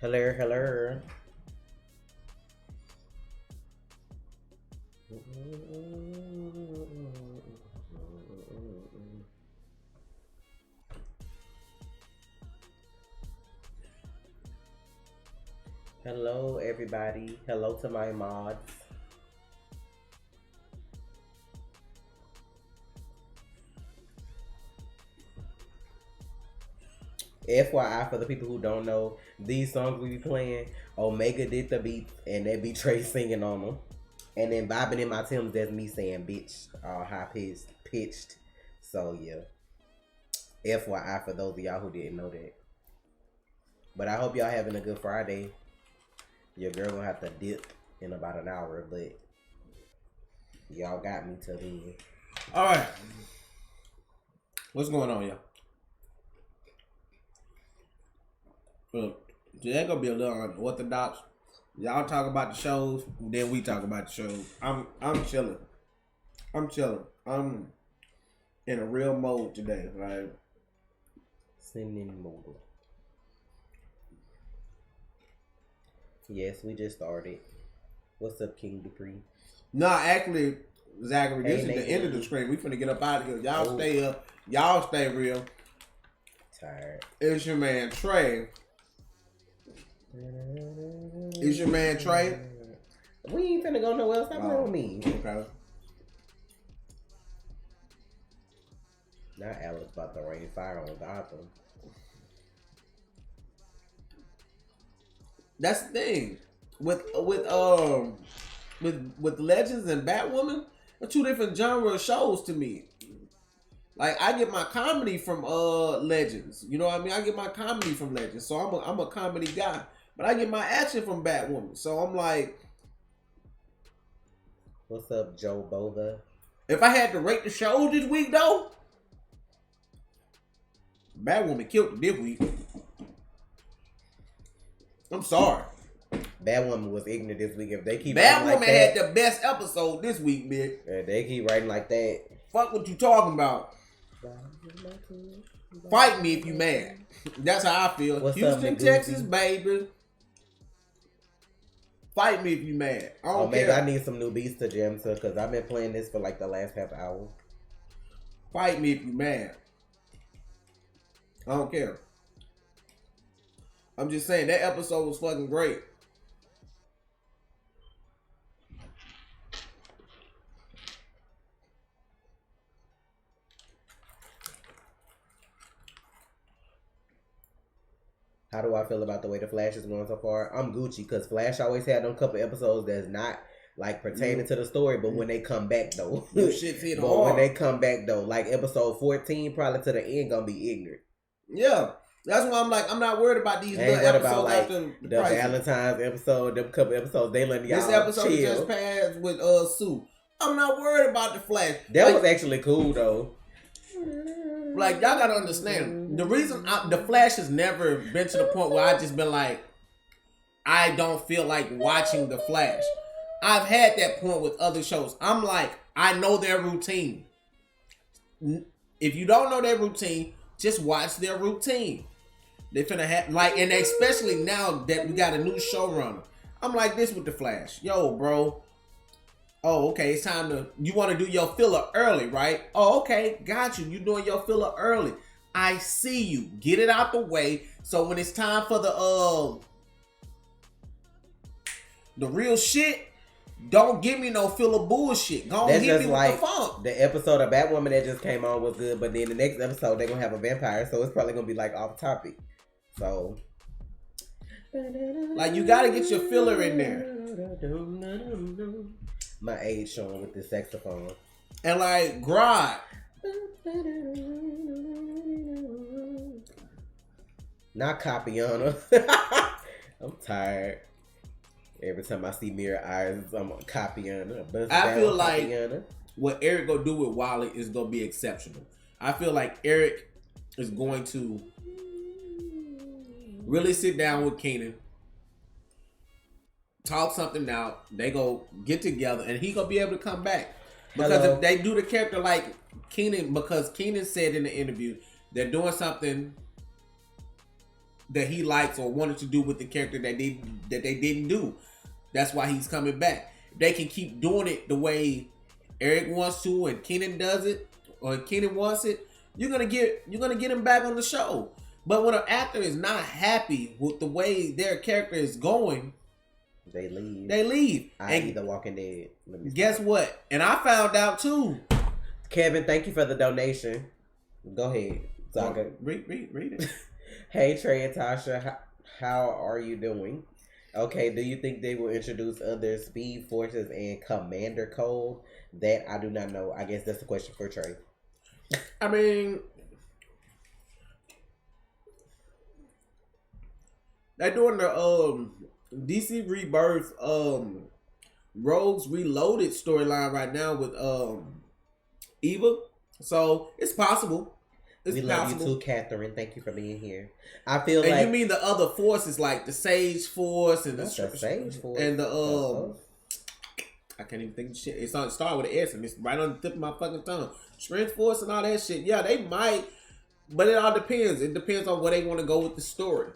Hello, hello. Hello, everybody. Hello to my mods. FYI, for the people who don't know, these songs we be playing, Omega did the beats, and that be Trey singing on them. And then Bobbing in my Timbs, that's me saying bitch, all high pitched. So yeah. FYI for those of y'all who didn't know that. But I hope y'all having a good Friday. Your girl gonna have to dip in about an hour, but y'all got me till then. All right. What's going on, y'all? Look, today gonna be a little unorthodox. Y'all talk about the shows, then we talk about the shows. I'm chilling. I'm in a real mode today, right? Sending mode. Yes, we just started. What's up, King Dupree? No, actually, Zachary, this Hey, is the end of the screen. We finna get up out of here. Y'all stay up. Y'all stay real. Tired. It's your man Trey. It's your man Trey. We ain't finna go nowhere else. Stop playing with me. Okay. Now Alex about to rain fire on Gotham. That's the thing with Legends and Batwoman. They're two different genre shows to me. Like I get my comedy from Legends. You know what I mean? I get my comedy from Legends. So I'm a comedy guy. But I get my action from Batwoman. So I'm like, what's up, Joe Bova? if I had to rate the show this week though, Batwoman killed it this week. I'm sorry. Batwoman was ignorant this week. If they keep Batwoman like had the best episode this week, bitch. if they keep writing like that. Fuck what you talking about. Fight me if you mad. That's how I feel. What's Houston, up, Texas, baby. Fight me if you mad. I don't maybe care. I need some new beats to jam to because I've been playing this for like the last half hour. Fight me if you mad. I don't care. I'm just saying that episode was fucking great. How do I feel about the way the Flash is going so far? I'm Gucci because Flash always had them couple episodes that's not like pertaining to the story, but when they come back though, Shit's hit but hard. when they come back though, like episode 14, probably to the end, gonna be ignorant. Yeah, that's why I'm like, I'm not worried about these little What episodes about like after the crisis. Valentine's episode, them couple episodes they letting y'all This episode chill. just passed with Sue. I'm not worried about the Flash. That Like, was actually cool though. Like, y'all gotta understand, the reason the Flash has never been to the point where I just been like, I don't feel like watching the Flash. I've had that point with other shows. I'm like, I know their routine. If you don't know their routine, just watch their routine. They finna have, like, and especially now that we got a new showrunner. I'm like this with the Flash. Yo, bro. Oh, okay, it's time to, you want to do your filler early, right? Oh, okay, got you. You doing your filler early. I see you. Get it out the way. So when it's time for the real shit, don't give me no filler bullshit. Go That's hit just me with like the funk. the episode of Batwoman that just came on was good, but then the next episode they're gonna have a vampire, so it's probably gonna be like off topic. So Like, you gotta get your filler in there. My age showing with the saxophone. And like, Grodd. Not Capiana. I'm tired. Every time I see Mirror Eyes, I'm a Capiana. I feel like what Eric gonna do with Wally is gonna be exceptional. I feel like Eric is going to really sit down with Keenan, talk something out. They go get together, and he gonna be able to come back. Because if they do the character like Keenan, because Keenan said in the interview they're doing something that he likes or wanted to do with the character that they didn't do. That's why he's coming back. If they can keep doing it the way Eric wants to and Kenan does it, or Kenan wants it, you're gonna get him back on the show. But when an actor is not happy with the way their character is going, they leave. And The Walking Dead. Guess what? And I found out too. Kevin, thank you for the donation. Go ahead. Read it. Hey Trey and Tasha, how are you doing? Okay, do you think they will introduce other speed forces and commander code? That I do not know. I guess that's a question for Trey. I mean, they're doing the DC Rebirth Rogues Reloaded storyline right now with Eva. So it's possible. We love you too, Catherine. Thank you for being here. I feel and like you mean the other forces like the Sage Force and the Sage Force and the I can't even think of shit. It's on start with an S and it's right on the tip of my fucking tongue. Strength Force and all that shit. Yeah, they might, but it all depends. It depends on where they want to go with the story.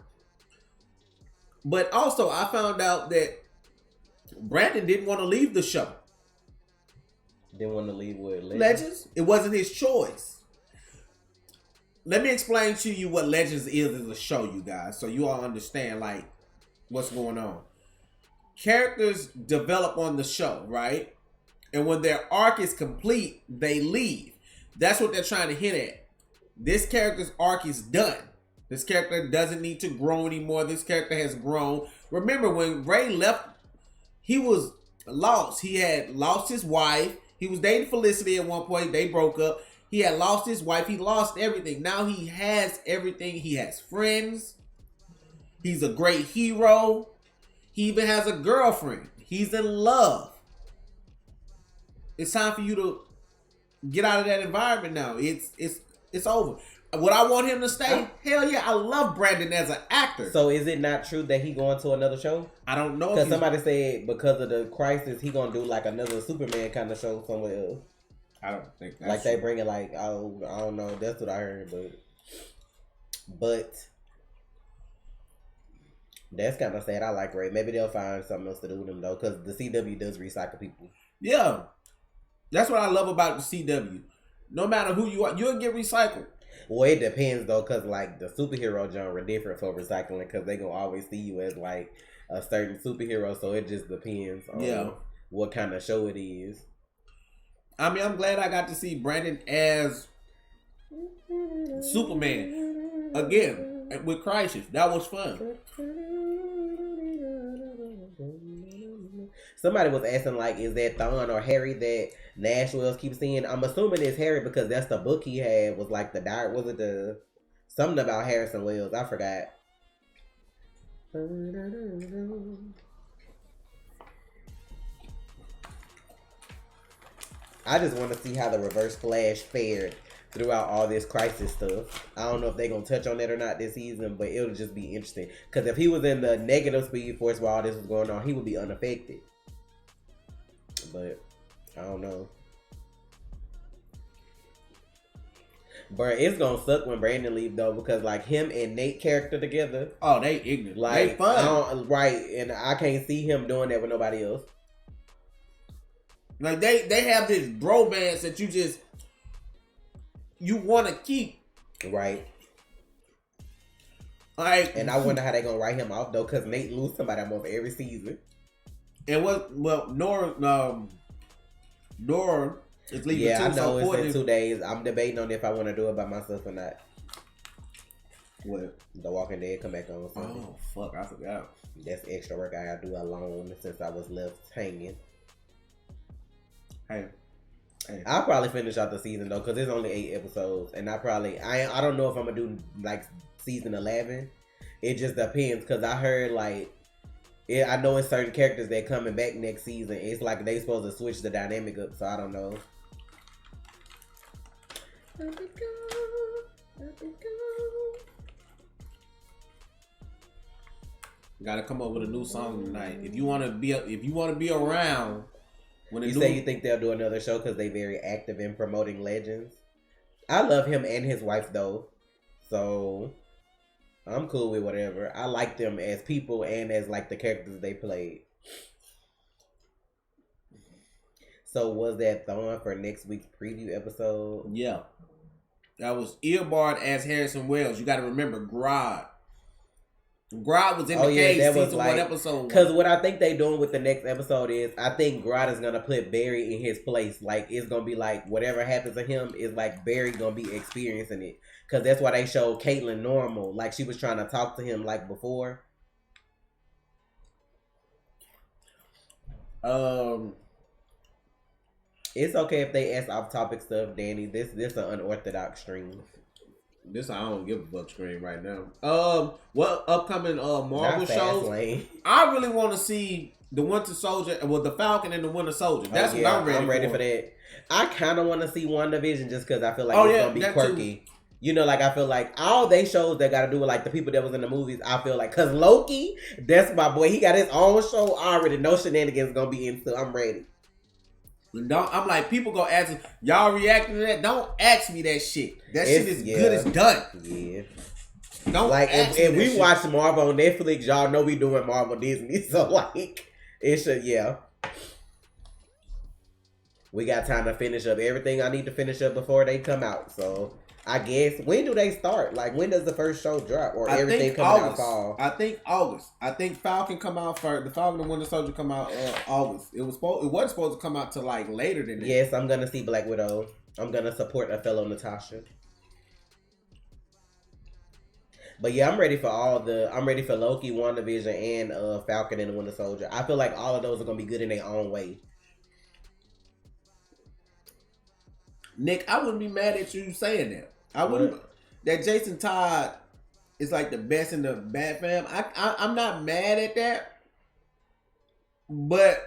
But also, I found out that Brandon didn't want to leave the show. Didn't want to leave with Legends. It wasn't his choice. Let me explain to you what Legends is as a show, you guys, so you all understand like what's going on. Characters develop on the show, right? And when their arc is complete, they leave. That's what they're trying to hit at. This character's arc is done. This character doesn't need to grow anymore. This character has grown. Remember, when Ray left, he was lost. He had lost his wife. He was dating Felicity at one point. They broke up. He had lost his wife. He lost everything. Now he has everything. He has friends. He's a great hero. He even has a girlfriend. He's in love. It's time for you to get out of that environment now. It's over. Would I want him to stay? Hell yeah. I love Brandon as an actor. So is it not true that he going to another show? I don't know. Because somebody said because of the crisis, he gonna do like another Superman kind of show somewhere else. I don't think that's like they bring it like I don't know. That's what I heard, but that's kind of sad. I like Ray. Maybe they'll find something else to do with him though, because the CW does recycle people. Yeah, that's what I love about the CW. No matter who you are, you'll get recycled. Well, it depends though, because like the superhero genre different for recycling, because they gonna always see you as like a certain superhero. So it just depends on what kind of show it is. I mean, I'm glad I got to see Brandon as Superman again with Crisis. That was fun. Somebody was asking, like, is that Thawne or Harry that Nash Wells keeps seeing? I'm assuming it's Harry because that's the book he had. Was like the diary. Was it the something about Harrison Wells? I forgot. I just want to see how the Reverse Flash fared throughout all this Crisis stuff. I don't know if they're going to touch on that or not this season, but it'll just be interesting. Because if he was in the negative Speed Force while all this was going on, he would be unaffected. But I don't know. But it's going to suck when Brandon leave though, because like him and Nate character together. Oh, they ignorant. Like, they fun. Right, and I can't see him doing that with nobody else. Like they have this bromance that you want to keep. Right. Like, and I wonder how they gonna write him off though, because Nate lose somebody almost every season. And Nora is leaving. Yeah, I know it's in 2 days. I'm debating on if I want to do it by myself or not. What? The Walking Dead come back on Sunday. Oh fuck, I forgot. That's extra work I gotta do alone since I was left hanging. Hey. I'll probably finish out the season though, because there's only 8 episodes, and I don't know if I'm gonna do like season 11. It just depends, because I heard like I know it's certain characters that coming back next season. It's like they supposed to switch the dynamic up, so I don't know. Gotta come up with a new song tonight. If you wanna be around. When you say you think they'll do another show because they very active in promoting Legends. I love him and his wife though, so I'm cool with whatever. I like them as people and as like the characters they played. So was that Thawne for next week's preview episode? Yeah. That was Earbard as Harrison Wells. You got to remember Grodd. Grodd was in the cage season 1 episode. Because what I think they doing with the next episode is, I think Grodd is gonna put Barry in his place. Like it's gonna be like whatever happens to him is like Barry gonna be experiencing it. Because that's why they showed Caitlyn normal, like she was trying to talk to him like before. It's okay if they ask off-topic stuff, Danny. This an unorthodox stream. This I don't give a fuck screen right now. What upcoming Marvel shows? I really want to see the Winter Soldier, well, the Falcon and the Winter Soldier. That's what I'm ready. I'm ready for that. I kind of want to see WandaVision just because I feel like it's gonna be quirky. Too. You know, like I feel like all they shows that got to do with like the people that was in the movies. I feel like because Loki, that's my boy. He got his own show. I already know shenanigans gonna be in, so I'm ready. I'm like, people gonna ask me, y'all reacting to that? Don't ask me that shit. That shit is good as done. Yeah. Don't like ask if me we shit. watch Marvel on Netflix, y'all know we doing Marvel Disney. So like it should we got time to finish up everything I need to finish up before they come out. So I guess when do they start? Like when does the first show drop or everything coming out fall? I think August. I think Falcon come out first. The Falcon and Winter Soldier come out August. It wasn't supposed to come out till like later than that. Yes, I'm gonna see Black Widow. I'm gonna support a fellow Natasha. But yeah, I'm ready for I'm ready for Loki, WandaVision, and Falcon and the Winter Soldier. I feel like all of those are gonna be good in their own way. Nick, I wouldn't be mad at you saying that. I wouldn't. That Jason Todd is like the best in the Bat Fam. I'm not mad at that, but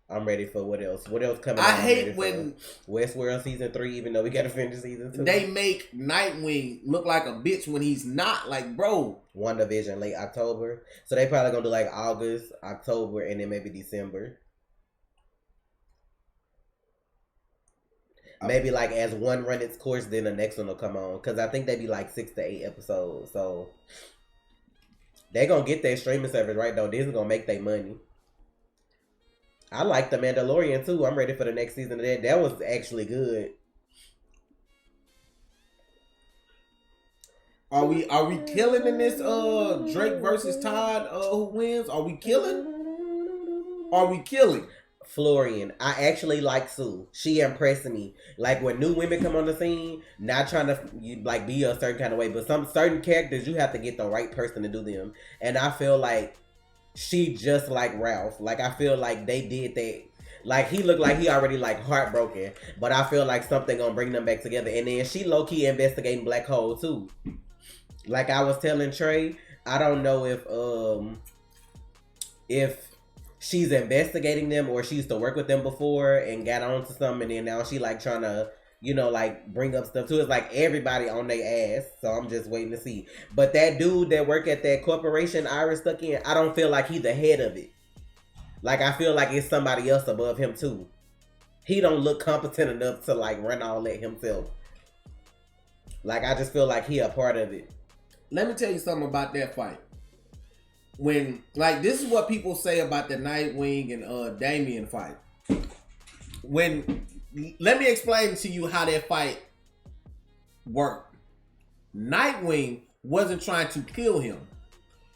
I'm ready for what else? What else coming? I hate when Westworld season 3, even though we gotta finish season 2. They make Nightwing look like a bitch when he's not. Like, bro. WandaVision late October, so they probably gonna do like August, October, and then maybe December. Maybe like as one run its course, then the next one will come on. Because I think they be like 6 to 8 episodes. So they going to get their streaming service right though. Disney going to make their money. I like The Mandalorian too. I'm ready for the next season of that. That was actually good. Are we killing in this Drake versus Todd who wins? Are we killing? Are we killing? Florian. I actually like Sue. She impressed me. Like when new women come on the scene, not trying to like be a certain kind of way, but some certain characters you have to get the right person to do them. And I feel like she just like Ralph. Like I feel like they did that. Like he looked like he already like heartbroken, but I feel like something gonna bring them back together. And then she low key investigating Black Hole too. Like I was telling Trey, I don't know if she's investigating them or she used to work with them before and got on to something and then now she like trying to, you know, like bring up stuff too. It's like everybody on their ass. So I'm just waiting to see. But that dude that work at that corporation Iris stuck in, I don't feel like he's the head of it. Like I feel like it's somebody else above him too. He don't look competent enough to like run all that himself. Like I just feel like he a part of it. Let me tell you something about that fight. When, like, this is what people say about the Nightwing and Damian fight. Let me explain to you how that fight worked. Nightwing wasn't trying to kill him.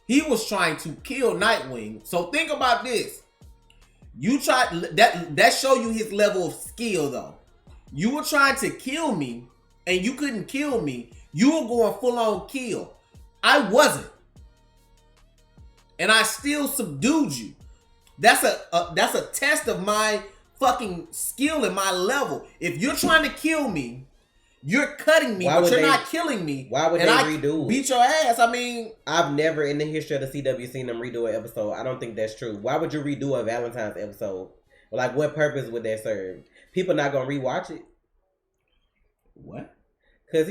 He was trying to kill Nightwing. So think about this. You tried, that show you his level of skill though. You were trying to kill me and you couldn't kill me. You were going full on kill. I wasn't. And I still subdued you. That's a test of my fucking skill and my level. If you're trying to kill me, you're cutting me, but you're not killing me. Why would they redo it? Beat your ass. I mean, I've never in the history of the CW seen them redo an episode. I don't think that's true. Why would you redo a Valentine's episode? Like, what purpose would that serve? People not gonna rewatch it. What? Because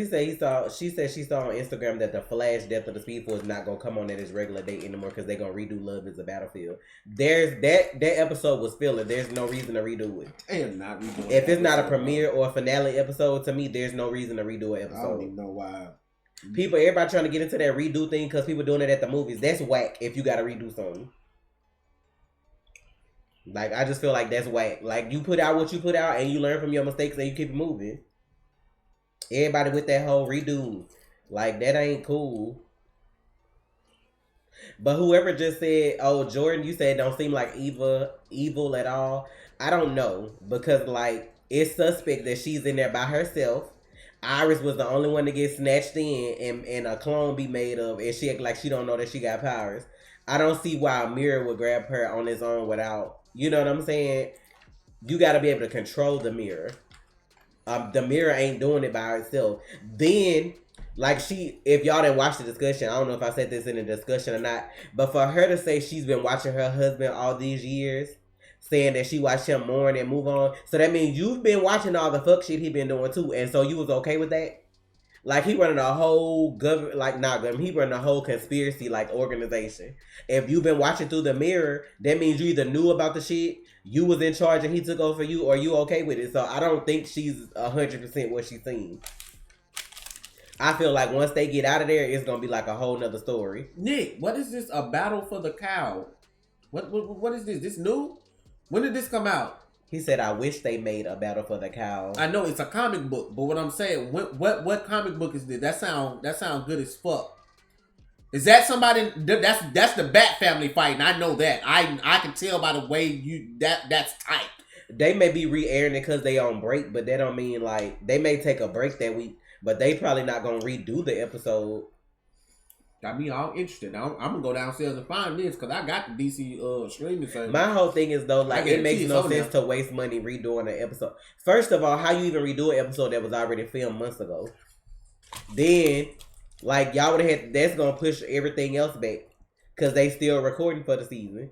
she said she saw on Instagram that the Flash Death of the Speed Force is not going to come on at its regular date anymore because they're going to redo Love is a Battlefield. There's that episode was filler. There's no reason to redo it. They are not redoing If it's not a premiere or a finale episode, to me, there's no reason to redo an episode. I don't even know why. Everybody trying to get into that redo thing because people doing it at the movies. That's whack if you got to redo something. Like, I just feel like that's whack. Like, you put out what you put out and you learn from your mistakes and you keep it moving. Everybody with that whole redo. Like, that ain't cool. But whoever just said, oh, Jordan, you said don't seem like evil at all. I don't know. Because, like, it's suspect that she's in there by herself. Iris was the only one to get snatched in and a clone be made of, and she act like she don't know that she got powers. I don't see why Mirror would grab her on his own without, you know what I'm saying? You got to be able to control the Mirror. The Mirror ain't doing it by herself. Then, like, if y'all didn't watch the discussion, I don't know if I said this in the discussion or not, but for her to say she's been watching her husband all these years, saying that she watched him mourn and move on. So that means you've been watching all the fuck shit he been doing too. And so you was okay with that? Like, he running a whole he running a whole conspiracy, like, organization. If you've been watching through the Mirror, that means you either knew about the shit, you was in charge and he took over for you, or you okay with it. So I don't think she's 100% what she's seen. I feel like once they get out of there, it's going to be like a whole nother story. Nick, what is this? A battle for the cow? What is this? This new? When did this come out? He said, I wish they made a battle for the cow. I know it's a comic book, but what I'm saying, what comic book is this? That sound good as fuck. Is that somebody? That's the Bat family fighting. I know that. I can tell by the way that's tight. They may be re-airing it because they on break, but that don't mean like they may take a break that week, but they probably not gonna redo the episode. I mean, I'm interested. I'm gonna go downstairs and find this because I got the DC streaming service. My whole thing is though, like, it makes no sense to waste money redoing an episode. First of all, how you even redo an episode that was already filmed months ago? Then, like, y'all would have that's gonna push everything else back because they still recording for the season.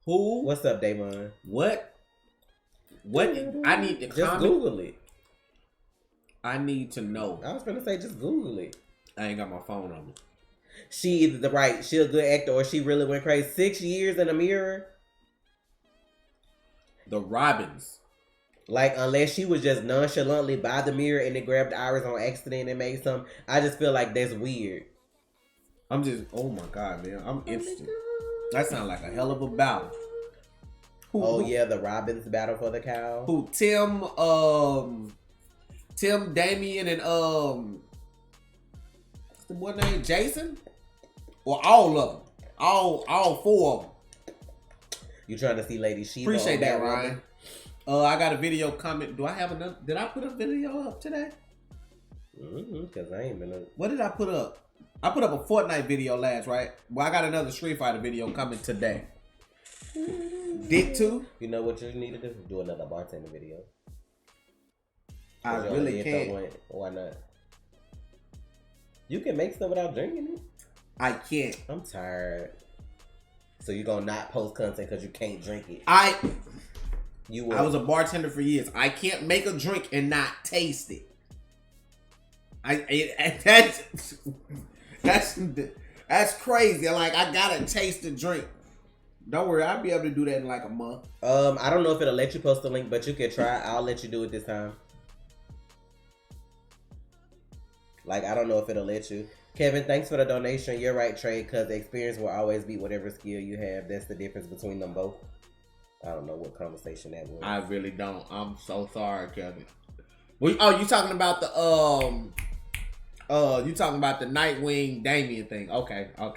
Who? What's up, Damon? What? I need to just Google it. I need to know. I was gonna say just Google it. I ain't got my phone on me. She either she a good actor or she really went crazy. 6 years in a Mirror. The Robins. Like, unless she was just nonchalantly by the Mirror and it grabbed Iris on accident and made some. I just feel like that's weird. Oh my God, man. I'm interested. That sounds like a hell of a battle. Yeah, the Robins battle for the cow. Who, Tim, Damien, and what's the boy name? Jason? Or all of them? All four of them. You trying to see Lady Shiva? Appreciate that, Ryan. I got a video comment. Do I have another? Did I put a video up today? Because I ain't been. What did I put up? I put up a Fortnite video last, right? Well, I got another Street Fighter video coming today. Dick 2? You know what you need to do? Do another bartender video. I really can't. Why not? You can make stuff without drinking it. I can't. I'm tired. So you gonna not post content because you can't drink it? I was a bartender for years. I can't make a drink and not taste it. That's crazy. Like, I gotta taste the drink. Don't worry, I'll be able to do that in like a month. I don't know if it'll let you post the link, but you can try. I'll let you do it this time. Like, I don't know if it'll let you. Kevin, thanks for the donation. You're right, Trey, because experience will always beat whatever skill you have. That's the difference between them both. I don't know what conversation that was. I really don't. I'm so sorry, Kevin. You talking about the you talking about the Nightwing Damien thing? Okay. I'm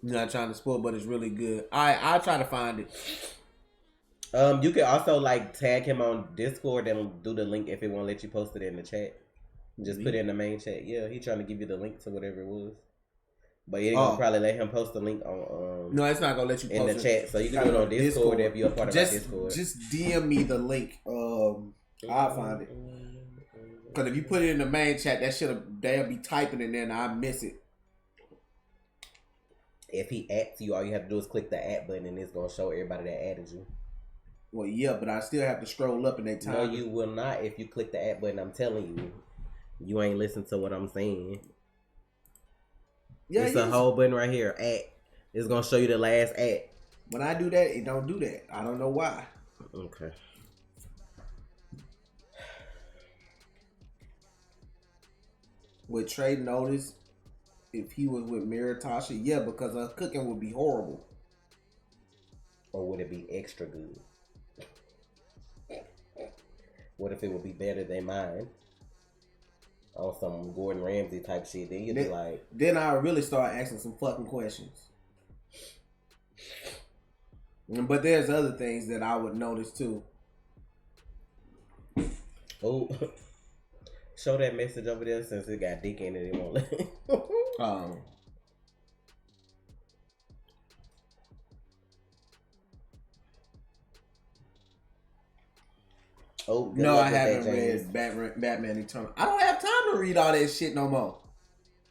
not trying to spoil, but it's really good. I'll try to find it. You can also like tag him on Discord and do the link if it won't let you post it in the chat. Just put it in the main chat. Yeah, he trying to give you the link to whatever it was. But it ain't gonna probably let him post the link on no, it's not gonna let you post in the chat. So you can do it on Discord if you're a part of my Discord. Just DM me the link. I'll find it. Because if you put it in the main chat, they'll be typing in there and I miss it. If he adds you, all you have to do is click the add button and it's gonna show everybody that added you. Well, yeah, but I still have to scroll up in that time. No, you will not if you click the add button. I'm telling you. You ain't listen to what I'm saying. Yeah, it's a whole button right here. Add. It's gonna show you the last add. When I do that, it don't do that. I don't know why. Okay. Would Trey notice if he was with Mira Tasha? Yeah, because her cooking would be horrible. Or would it be extra good? What if it would be better than mine? On some Gordon Ramsay type shit. Then you'd be like... Then I'll really start asking some fucking questions. But there's other things that I would notice too. Oh, show that message over there since it got dick in it. It won't let. Oh, no, I haven't read Batman Eternal. I don't have time to read all that shit no more.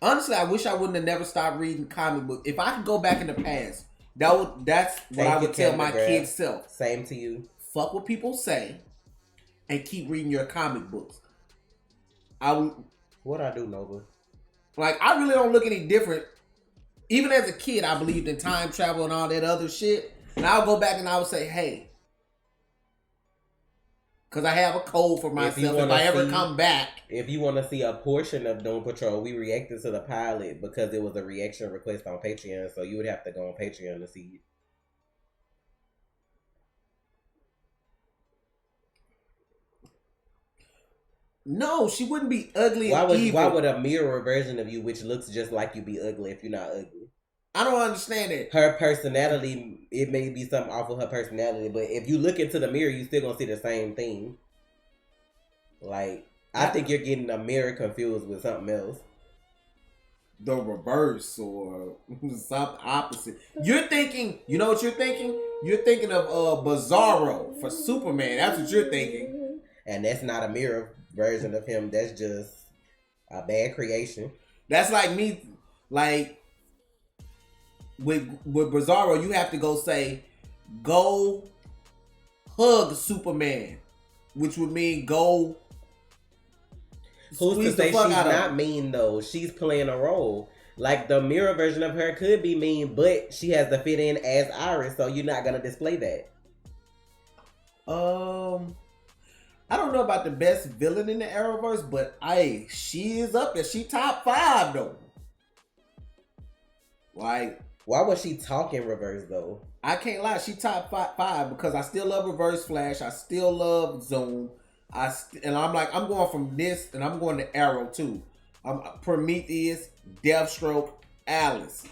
Honestly, I wish I wouldn't have never stopped reading comic books. If I could go back in the past, that's what I would tell my kid self. Same to you. Fuck what people say, and keep reading your comic books. What I do, Nova? Like, I really don't look any different. Even as a kid, I believed in time travel and all that other shit. And I'll go back and I would say, hey, because I have a code for myself if I ever come back. If you want to see a portion of Doom Patrol, we reacted to the pilot because it was a reaction request on Patreon. So you would have to go on Patreon to see it. No, she wouldn't be ugly and evil. Why would a mirror version of you, which looks just like you, be ugly if you're not ugly? I don't understand it. Her personality, it may be something off of her personality, but if you look into the mirror, you still gonna see the same thing. Like, I think you're getting a mirror confused with something else. The reverse or something opposite. You're thinking, you know what you're thinking? You're thinking of Bizarro for Superman. That's what you're thinking. And that's not a mirror version of him. That's just a bad creation. That's like me, like with Bizarro, you have to go say, go hug Superman, which would mean go. Who's to say she's not mean though? She's playing a role. Like the mirror version of her could be mean, but she has to fit in as Iris, so you're not gonna display that. I don't know about the best villain in the Arrowverse, but she is up there. She top 5 though. Like, why was she talking reverse though? I can't lie, she top 5 because I still love Reverse Flash. I still love Zoom. And I'm like, I'm going from this, and I'm going to Arrow too. Prometheus, Deathstroke, Alice,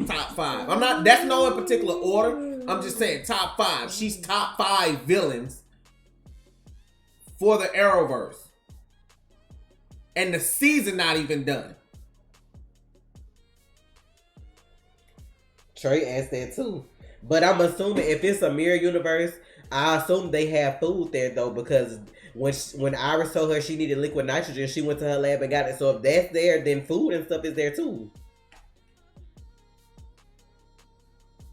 top 5. I'm not. That's no in particular order. I'm just saying top 5. She's top 5 villains for the Arrowverse, and the season not even done. Trey asked that too, but I'm assuming if it's a mirror universe, I assume they have food there though, because when Iris told her she needed liquid nitrogen, she went to her lab and got it. So if that's there, then food and stuff is there too.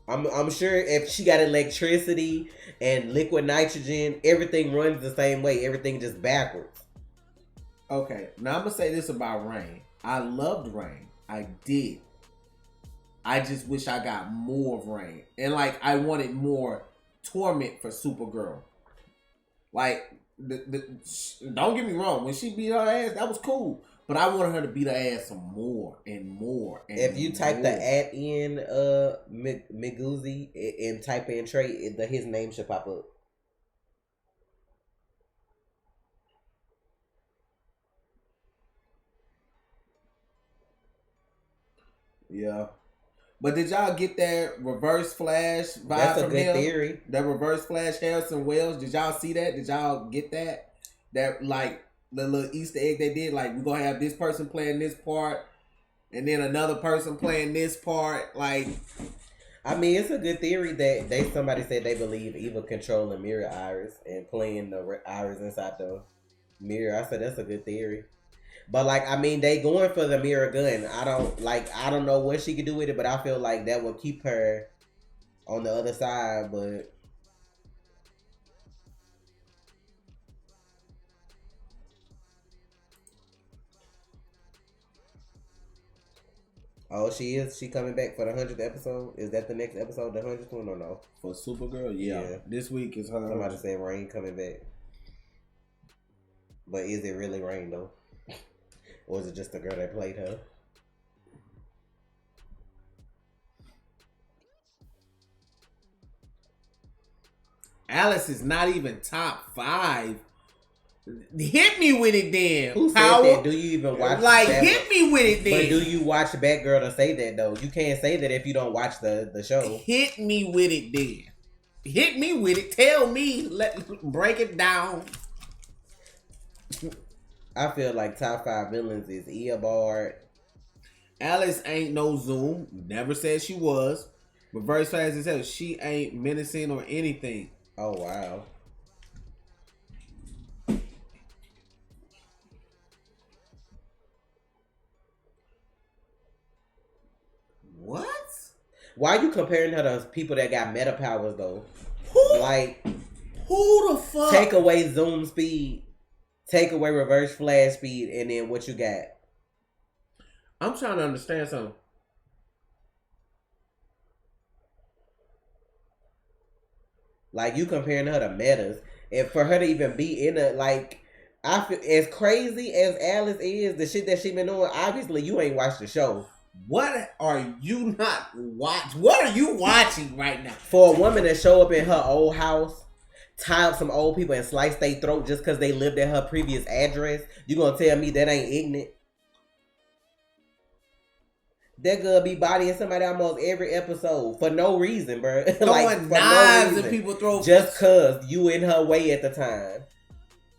I'm sure if she got electricity and liquid nitrogen, everything runs the same way. Everything just backwards. Okay, now I'm gonna say this about Rain. I loved Rain. I did. I just wish I got more of Rain, and like I wanted more torment for Supergirl. Like, don't get me wrong, when she beat her ass, that was cool. But I wanted her to beat her ass some more and more. And if you type the @ in Miguzi and type in Trey, his name should pop up. Yeah. But did y'all get that Reverse Flash vibe from him? That's a good theory. That Reverse Flash Harrison Wells. Did y'all see that? Did y'all get that? That, like, the little Easter egg they did? Like, we're going to have this person playing this part, and then another person playing this part. Like, I mean, it's a good theory that somebody said they believe Eva controlling Mirror Iris and playing the Iris inside the mirror. I said that's a good theory. But like, I mean, they going for the mirror gun. I don't know what she could do with it, but I feel like that will keep her on the other side. But oh, she coming back for the 100th episode? Is that the next episode, the 100th one, or no? For Supergirl, yeah. This week is her. Somebody said Rain coming back, but is it really Rain though? Or was it just the girl that played her? Alice is not even top 5. Hit me with it then. Who said Power. that? Do you even watch? Like, that? hit me with it then. But do you watch Batgirl to say that though? You can't say that if you don't watch the show. Hit me with it then. Hit me with it. Tell me. Break it down. I feel like top 5 villains is Eobard. Alice ain't no Zoom. Never said she was. Reverse Flash as hell. She ain't menacing or anything. Oh wow. What? Why are you comparing her to people that got meta powers though? Who? Like, who the fuck? take away zoom speed, take away reverse flash speed, and then what you got? I'm trying to understand something. Like, you comparing her to metas, and for her to even be in a, like, I feel as crazy as Alice is, the shit that she been doing. Obviously, you ain't watched the show. What are you not watch? What are you watching right now? For a woman to show up in her old house, tie up some old people and slice their throat just because they lived at her previous address, you gonna tell me that ain't ignorant? That girl be bodying somebody almost every episode for no reason, bro. Throwing knives at people throw just cause you in her way at the time.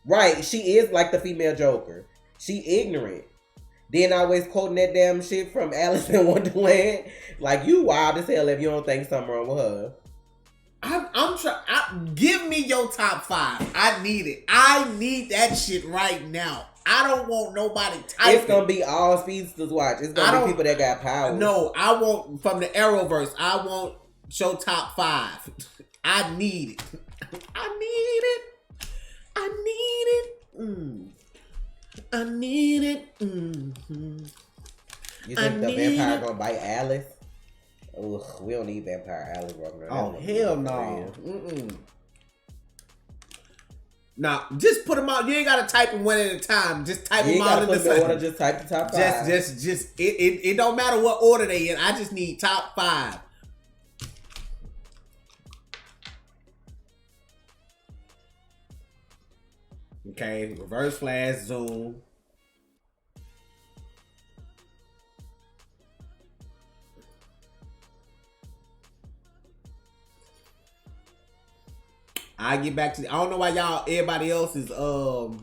Right, she is like the female Joker. She ignorant. Then always quoting that damn shit from Alice in Wonderland. Like, you wild as hell if you don't think something wrong with her. I'm trying. Give me your top 5. I need it. I need that shit right now. I don't want nobody typing. It's gonna be all speedsters watch. It's gonna be people that got power. No, I want from the Arrowverse. I want your top 5. I need it. I need it. I need it. I need it. Mm-hmm. You think the vampire gonna bite Alice? Ugh, we don't need vampire Alice walking around. Oh hell no. Nah, just put them out. You ain't gotta type them one at a time. Just type them out in the same order. Just type the top 5. Just it don't matter what order they in. I just need top 5. Okay, reverse flash, zoom. I get back to. I don't know why everybody else is all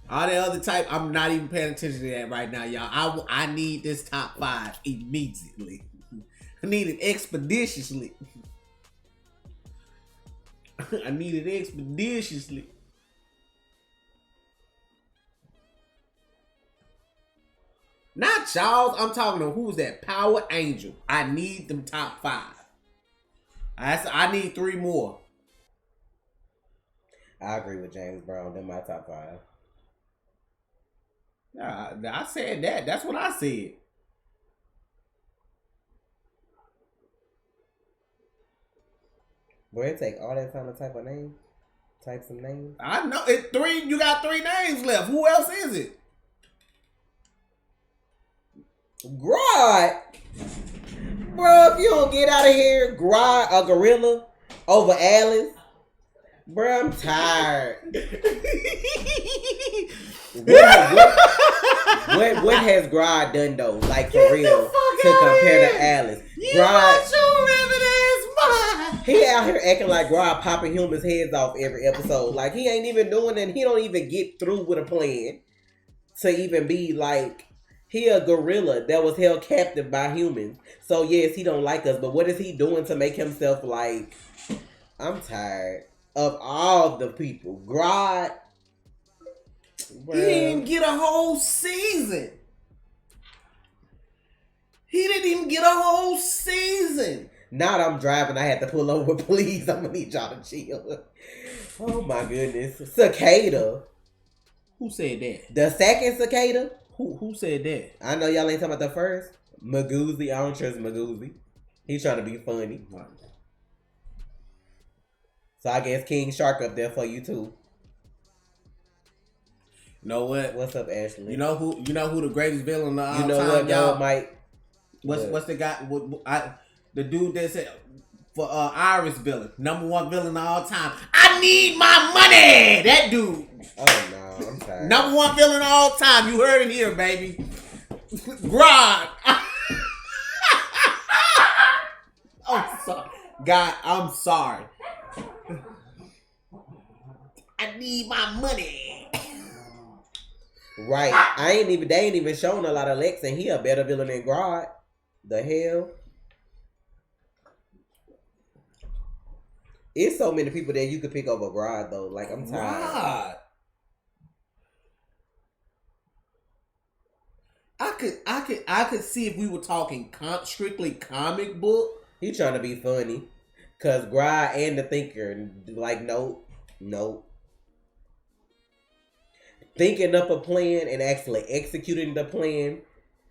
the other type. I'm not even paying attention to that right now, y'all. I need this top 5 immediately. I need it expeditiously. I need it expeditiously. Not Charles. I'm talking to who's that? Power Angel. I need them top 5. I need 3 more. I agree with James Brown. They're my top 5. I said that. That's what I said. Boy, it take all that time to type a name. Type some names. I know it. 3. You got 3 names left. Who else is it? Grodd. Bro, if you don't get out of here, Grodd, a gorilla over Alice. Bro, I'm tired. what has Grodd done though? Like, for real, to compare to Alice. Grodd, he out here acting like Grodd popping humans' heads off every episode. Like, he ain't even doing it. He don't even get through with a plan to even be like, he a gorilla that was held captive by humans. So yes, he don't like us, but what is he doing to make himself like? I'm tired of all the people. Grodd. He didn't get a whole season. He didn't even get a whole season. Now that I'm driving, I had to pull over. Please, I'm gonna need y'all to chill. Oh my goodness. Cicada. Who said that? The second cicada? Who said that? I know y'all ain't talking about the first. Magoozy. I don't trust Magoozy. He's trying to be funny. So I guess King Shark up there for you too. You know what? What's up, Ashley? You know who the greatest villain of all time? You know what, y'all? Mike? What's the guy? The dude that said for Iris villain, number one villain of all time. I need my money. That dude. Oh no, I'm sorry. Number one villain of all time. You heard it here, baby. Grog. I'm sorry, God. I'm sorry. I need my money. Right. They ain't even showing a lot of Lex, and he a better villain than Grodd. The hell? It's so many people that you could pick over Grodd though. Like I'm tired. I could see if we were talking strictly comic book. He trying to be funny. Cause Grodd and the Thinker, like nope. Thinking up a plan and actually executing the plan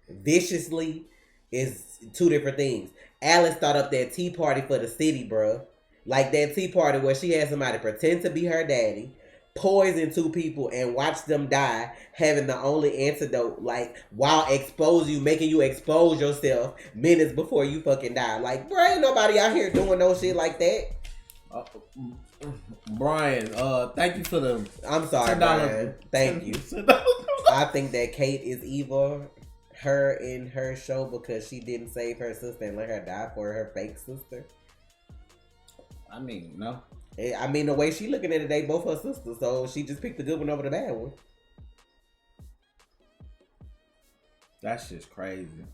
viciously is two different things. Alice thought up that tea party for the city, bruh. Like that tea party where she had somebody pretend to be her daddy, poison two people, and watch them die, having the only antidote, like, while making you expose yourself minutes before you fucking die. Like, bruh, ain't nobody out here doing no shit like that. Brian, thank you for the... I'm sorry, Brian. Thank you. I think that Kate is evil, her in her show, because she didn't save her sister and let her die for her fake sister. I mean, no. I mean, the way she looking at it, they both her sisters, so she just picked the good one over the bad one. That's just crazy.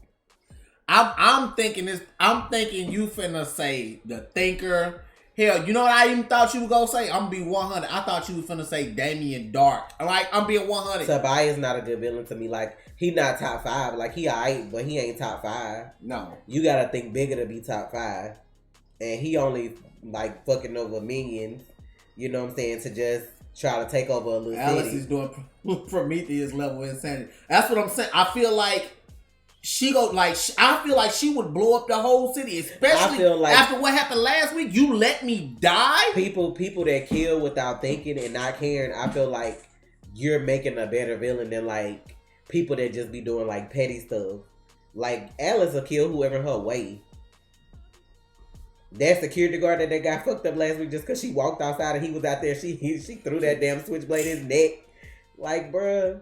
I'm thinking you finna say the Thinker. Hell, you know what I even thought you were gonna say? I'm gonna be 100. I thought you was finna say Damien Dark. Like, I'm being 100. Tobias not a good villain to me. Like, he not top 5. Like, he alright, but he ain't top 5. No. You gotta think bigger to be top 5. And he only, like, fucking over minions. You know what I'm saying? To just try to take over a little Alice city. is doing Prometheus level insanity. That's what I'm saying. I feel like she would blow up the whole city, especially after what happened last week. You let me die. People that kill without thinking and not caring. I feel like you're making a better villain than like people that just be doing like petty stuff. Like Alice will kill whoever in her way. That security guard that got fucked up last week just because she walked outside and he was out there. She threw that damn switchblade in his neck. Like, bruh,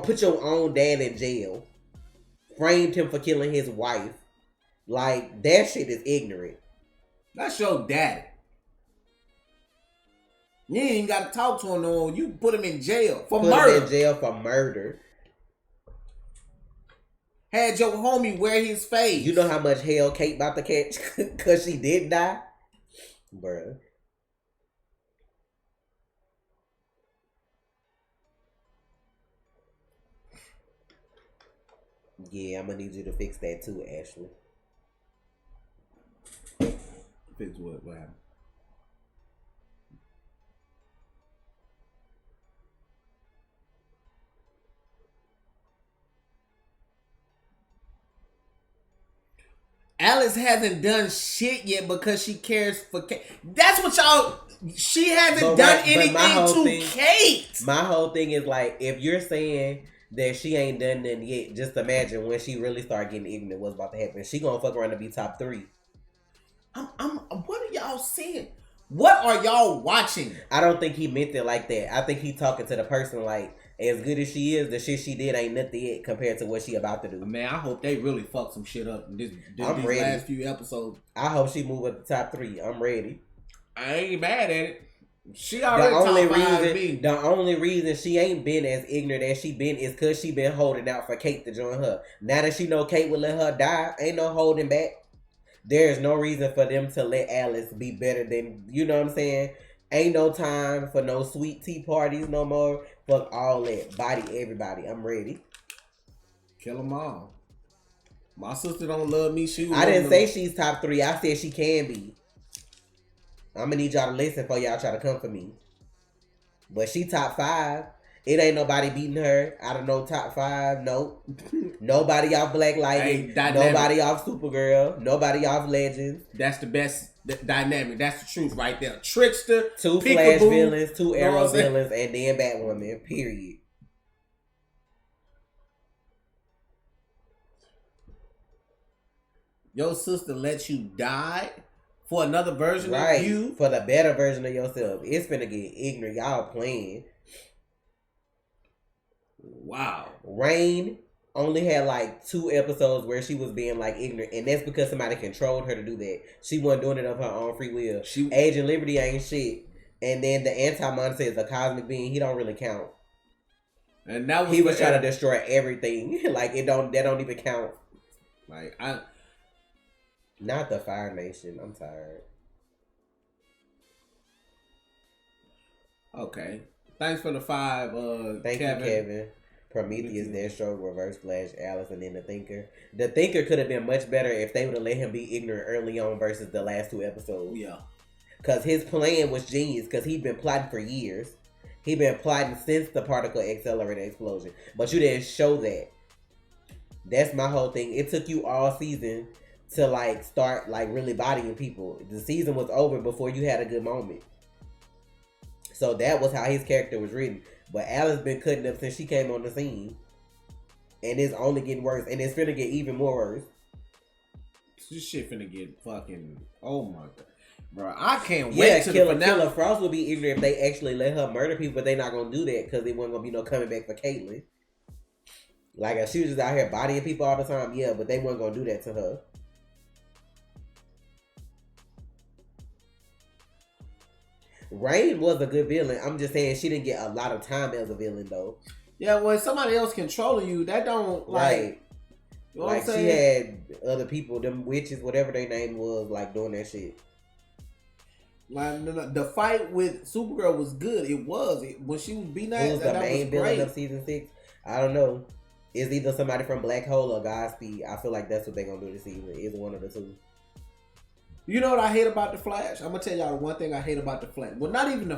put your own dad in jail. Framed him for killing his wife. Like, that shit is ignorant. That's your daddy. You ain't even got to talk to him no more. You put him in jail for murder. Put him in jail for murder. Had your homie wear his face. You know how much hell Kate about to catch because she did die? Bruh. Yeah, I'm gonna need you to fix that too, Ashley. Fix what? What happened? Alice hasn't done shit yet because she cares for Kate. That's what y'all... She hasn't done anything to Kate. My whole thing is like, if you're saying that she ain't done nothing yet, just imagine when she really start getting ignorant what's about to happen. She gonna fuck around to be top 3. What are y'all seeing? What are y'all watching? I don't think he meant it like that. I think he talking to the person like, as good as she is, the shit she did ain't nothing yet compared to what she about to do. Man, I hope they really fuck some shit up in these ready. Last few episodes. I hope she move up the top 3. I'm ready. I ain't mad at it. She already the only reason she ain't been as ignorant as she been is because she been holding out for Kate to join her. Now that she know Kate will let her die, ain't no holding back. There's no reason for them to let Alice be better than, you know what I'm saying? Ain't no time for no sweet tea parties no more. Fuck all that. Body everybody. I'm ready. Kill them all. My sister don't love me. I didn't say she's top 3. I said she can be. I'm gonna need y'all to listen before y'all try to come for me. But she top 5. It ain't nobody beating her. I don't know top 5. Nope. Nobody off Black Lightning. Nobody off Supergirl. Nobody off Legends. That's the best dynamic. That's the truth right there. Trickster. 2 Flash villains, 2 Arrow villains, and then Batwoman. Period. your sister let you die for another version right, of you. For the better version of yourself. It's finna get ignorant. Y'all playing. Wow. Rain only had like 2 episodes where she was being like ignorant, and that's because somebody controlled her to do that. She wasn't doing it of her own free will. Agent Liberty ain't shit. And then the Anti-Monitor is a cosmic being. He don't really count. And that was he was trying to destroy everything. Like that don't even count. Like not the Fire Nation. I'm tired. Okay. Thanks for the 5, Thank Kevin. you, Kevin. Prometheus, Deathstroke, Reverse Flash, Alice, and then the Thinker. The Thinker could have been much better if they would have let him be ignorant early on versus the last 2 episodes. Yeah. Because his plan was genius because he'd been plotting for years. He'd been plotting since the particle accelerator explosion. But you didn't show that. That's my whole thing. It took you all season to like start like really bodying people. The season was over before you had a good moment. So that was how his character was written. But Alice been cutting up since she came on the scene. And it's only getting worse. And it's finna get even more worse. This shit finna get fucking... Oh my God. Bro, I can't wait to Killer Frost will be ignorant if they actually let her murder people. But they not gonna do that because there wasn't gonna be no coming back for Caitlyn. Like if she was just out here bodying people all the time, yeah. But they weren't gonna do that to her. Rain was a good villain. I'm just saying she didn't get a lot of time as a villain though. Yeah, when somebody else controlling you, that don't like. Right. You know like what I'm saying? She had other people, them witches, whatever their name was, like doing that shit. Like the fight with Supergirl was good. It was when she was beating that. Who was the main villain of season 6? I don't know. It's either somebody from Black Hole or Godspeed. I feel like that's what they're gonna do this season. It's one of the two. You know what I hate about the Flash? I'm gonna tell y'all one thing I hate about the Flash. Well, not even the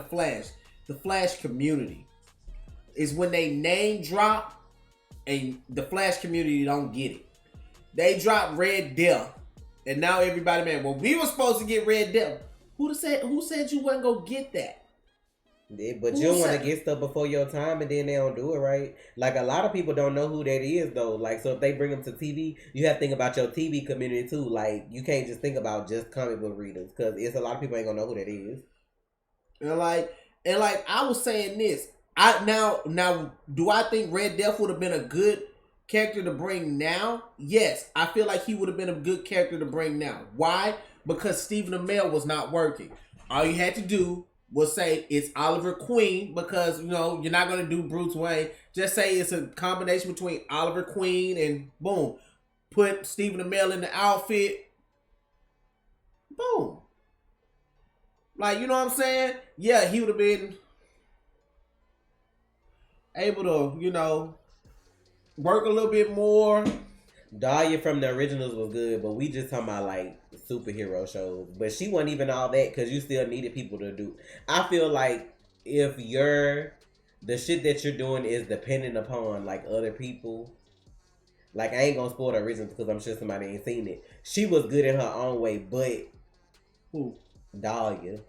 Flash community is when they name drop and the Flash community don't get it. They drop Red Death, and now everybody, man, well, we were supposed to get Red Death. Who said you wasn't gonna get that? Yeah, but you don't want to get stuff before your time and then they don't do it right. Like a lot of people don't know who that is though. Like so if they bring them to TV, you have to think about your TV community too. Like you can't just think about just comic book readers because it's a lot of people ain't gonna know who that is. And like I was saying this. Now do I think Red Death would have been a good character to bring now? Yes, I feel like he would have been a good character to bring now. Why? Because Stephen Amell was not working. All you had to do was say it's Oliver Queen because, you know, you're not going to do Bruce Wayne. Just say it's a combination between Oliver Queen and boom. Put Stephen Amell in the outfit. Boom. Like, you know what I'm saying? Yeah, he would have been able to, you know, work a little bit more. Dahlia from the originals was good, but we just talking about like superhero shows. But she wasn't even all that because you still needed people to do. I feel like if the shit that you're doing is dependent upon like other people, like I ain't gonna spoil the originals because I'm sure somebody ain't seen it. She was good in her own way, but who? Dahlia.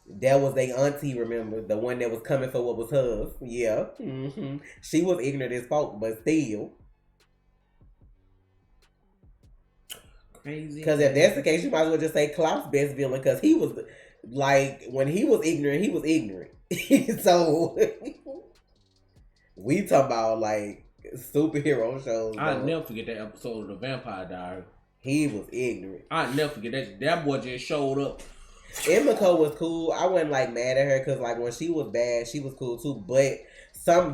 That was their auntie, remember? The one that was coming for what was hers. Yeah. Mm-hmm. She was ignorant as fuck, but still. Because if that's the case, you might as well just say Klaus best villain because he was like when he was ignorant, he was ignorant. So we talk about like superhero shows. I'll never forget that episode of the Vampire Diary. He was ignorant. I'll never forget that. That boy just showed up. Emiko was cool. I wasn't like mad at her because like when she was bad, she was cool too. But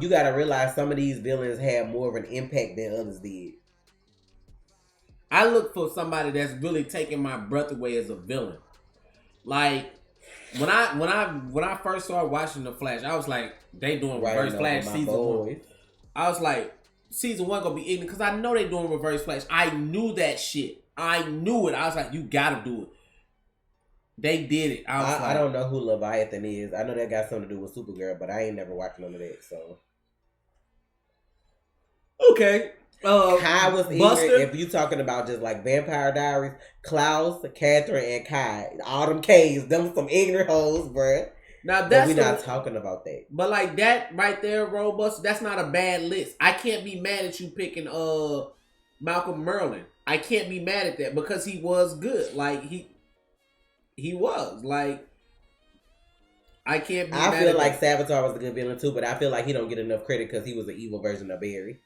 you gotta realize some of these villains had more of an impact than others did. I look for somebody that's really taking my breath away as a villain. Like when I first started watching The Flash, I was like, they doing Reverse Flash season 1. I was like, season 1 gonna be ignorant because I know they doing Reverse Flash. I knew that shit. I knew it. I was like, you gotta do it. They did it. I don't know who Leviathan is. I know that got something to do with Supergirl, but I ain't never watched none of that. So okay. Kai was ignorant. If you talking about just like Vampire Diaries, Klaus, Catherine, and Kai, all them K's, them some ignorant hoes, bruh. Now that's we're not talking about that. But like that right there, Robust, that's not a bad list. I can't be mad at you picking Malcolm Merlyn. I can't be mad at that because he was good. Like he was like. I can't be. I feel like Savitar was a good villain too, but I feel like he don't get enough credit because he was an evil version of Barry.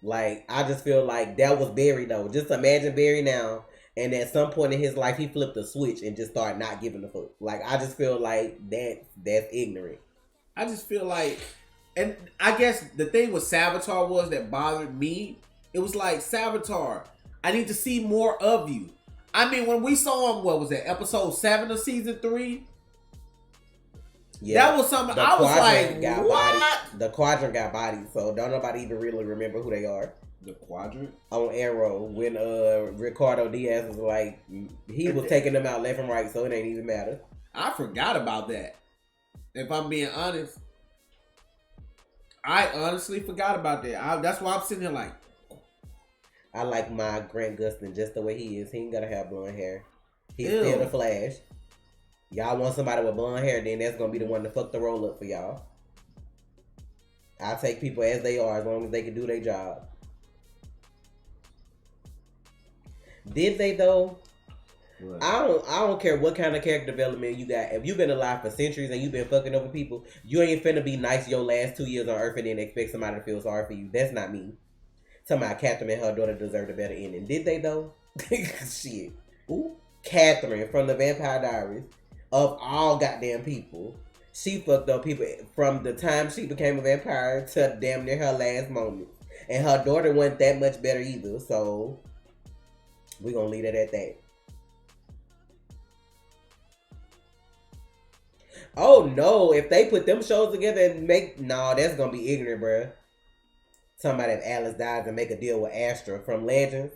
Like I just feel like that was Barry though. Just imagine Barry now, and at some point in his life, he flipped a switch and just started not giving a fuck. Like I just feel like that's ignorant. I just feel like, and I guess the thing with Savitar was that bothered me. It was like Savitar, I need to see more of you. I mean, when we saw him, what was that? Episode 7 of season 3. Yeah, that was something I was like, what? Bodied. The Quadrant got bodied, so don't nobody even really remember who they are. The Quadrant? On Arrow, when Ricardo Diaz was like, he was taking them out left and right, so it ain't even matter. I forgot about that. If I'm being honest. I honestly forgot about that. That's why I'm sitting here like. I like my Grant Gustin just the way he is. He ain't gotta have blonde hair. He's Ew. still the Flash. Y'all want somebody with blonde hair, then that's gonna be the one to fuck the roll up for y'all. I take people as they are, as long as they can do their job. Did they though? What? I don't care what kind of character development you got. If you've been alive for centuries and you've been fucking over people, you ain't finna be nice your last 2 years on Earth and then expect somebody to feel sorry for you. That's not me. Talking about Catherine and her daughter deserved a better ending. Did they though? Shit. Ooh. Catherine from the Vampire Diaries. Of all goddamn people, she fucked up people from the time she became a vampire to damn near her last moment. And her daughter wasn't that much better either, so we're gonna leave it at that. Oh no, if they put them shows together and that's gonna be ignorant, bruh. Talking about if Alice dies and make a deal with Astra from Legends,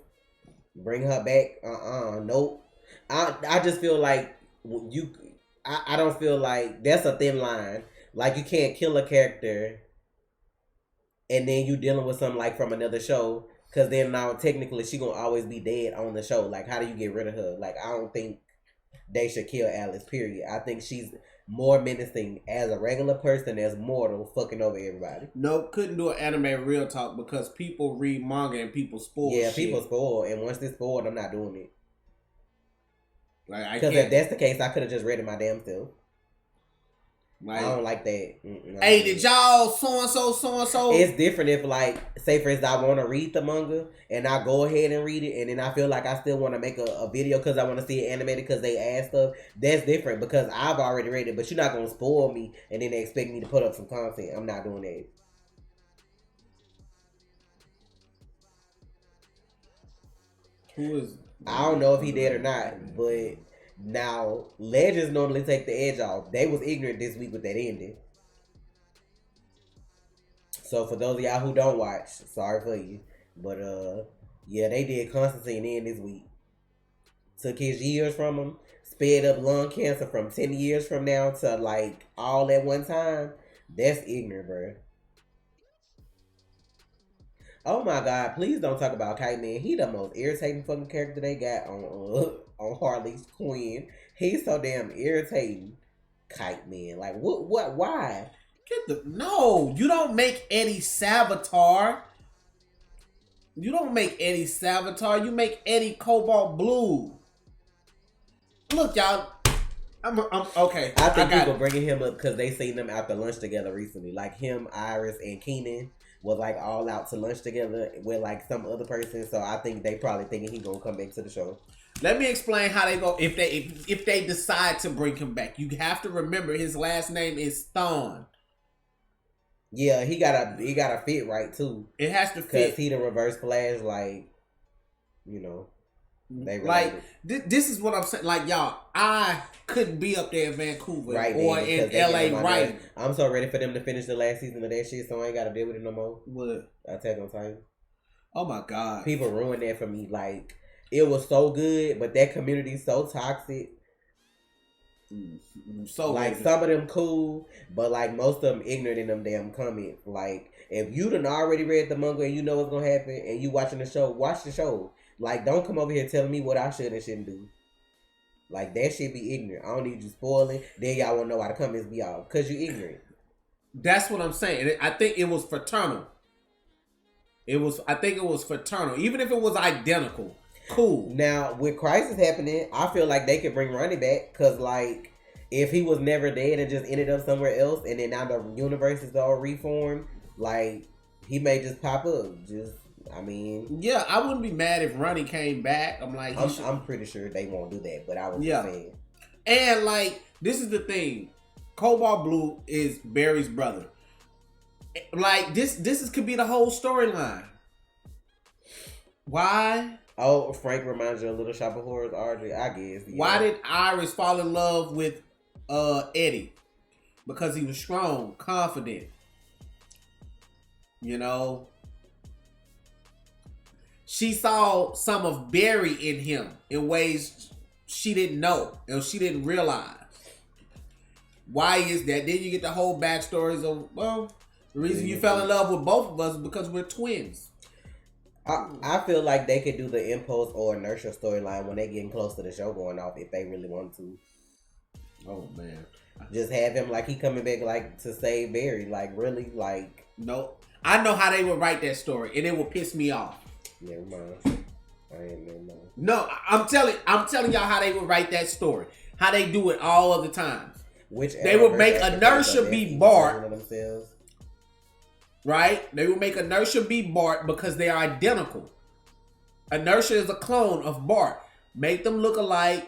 bring her back. Nope. I just feel like I don't feel like that's a thin line. Like you can't kill a character and then you dealing with something like from another show, because then now technically she gonna always be dead on the show. Like how do you get rid of her? Like I don't think they should kill Alice, period. I think she's more menacing as a regular person, as mortal, fucking over everybody. Nope, couldn't do an anime real talk because people read manga and people spoil shit. People spoil, and once they spoiled, I'm not doing it. Like because if that's the case, I could have just read it my damn self. Like, I don't like that. Hey, did y'all so and so? It's different if, like, say for instance, I want to read the manga and I go ahead and read it, and then I feel like I still want to make a video because I want to see it animated because they add stuff. That's different because I've already read it, but you're not gonna spoil me and then expect me to put up some content. I'm not doing that. Who is? I don't know if he did or not, but now Legends normally take the edge off. They was ignorant this week with that ending. So for those of y'all who don't watch, sorry for you. But yeah, they did Constantine in this week. Took his years from him, sped up lung cancer from 10 years from now to like all at one time. That's ignorant, bro. Oh my God, please don't talk about Kite Man. He the most irritating fucking character they got on Harley's Quinn. He's so damn irritating. Kite Man. Like what why? No, you don't make Eddie Savitar. You don't make Eddie Savitar. You make Eddie Cobalt Blue. Look, y'all. I'm okay. I think people bringing him up because they seen them out to lunch together recently. Like him, Iris, and Keenan was like all out to lunch together with like some other person. So I think they probably thinking he gonna come back to the show. Let me explain how they go if they decide to bring him back. You have to remember his last name is Thawne. Yeah, he gotta fit right too. It has to fit. Because he the Reverse Flash, like, you know. They like this is what I'm saying. Like y'all, I couldn't be up there in Vancouver or in LA right. I'm so ready for them to finish the last season of that shit, so I ain't gotta deal with it no more. What? Attack on Titan. Oh my God. People ruined that for me. Like, it was so good, but that community's so toxic. So like some of them cool, but like most of them ignorant in them damn comments. Like if you done already read the manga and you know what's gonna happen and you watching the show, watch the show. Like don't come over here telling me what I should and shouldn't do. Like that shit be ignorant. I don't need you spoiling. Then y'all won't know why the comments be off because you ignorant. That's what I'm saying. I think it was fraternal. I think it was fraternal. Even if it was identical, cool. Now, with Crisis happening, I feel like they could bring Ronnie back. Because, like, if he was never dead and just ended up somewhere else, and then now the universe is all reformed, like, he may just pop up. Yeah, I wouldn't be mad if Ronnie came back. I'm like, I'm pretty sure they won't do that, but I was just saying. And, like, this is the thing. Cobalt Blue is Barry's brother. Like, this could be the whole storyline. Why? Oh, Frank reminds you of Little Shop of Horrors, Audrey, I guess. Yeah. Why did Iris fall in love with Eddie? Because he was strong, confident. You know? She saw some of Barry in him in ways she didn't know and she didn't realize. Why is that? Then you get the whole backstories of, well, the reason you fell in love with both of us is because we're twins. I feel like they could do the impulse or inertia storyline when they getting close to the show going off if they really want to. Oh man. Just have him like he coming back like to save Barry. Like really like no. I know how they would write that story and it would piss me off. Never mind. I ain't never mind. No, I'm telling y'all how they would write that story. How they do it all of the times. They would make Inertia be Bart. Right? They would make Inertia be Bart because they are identical. Inertia is a clone of Bart. Make them look alike.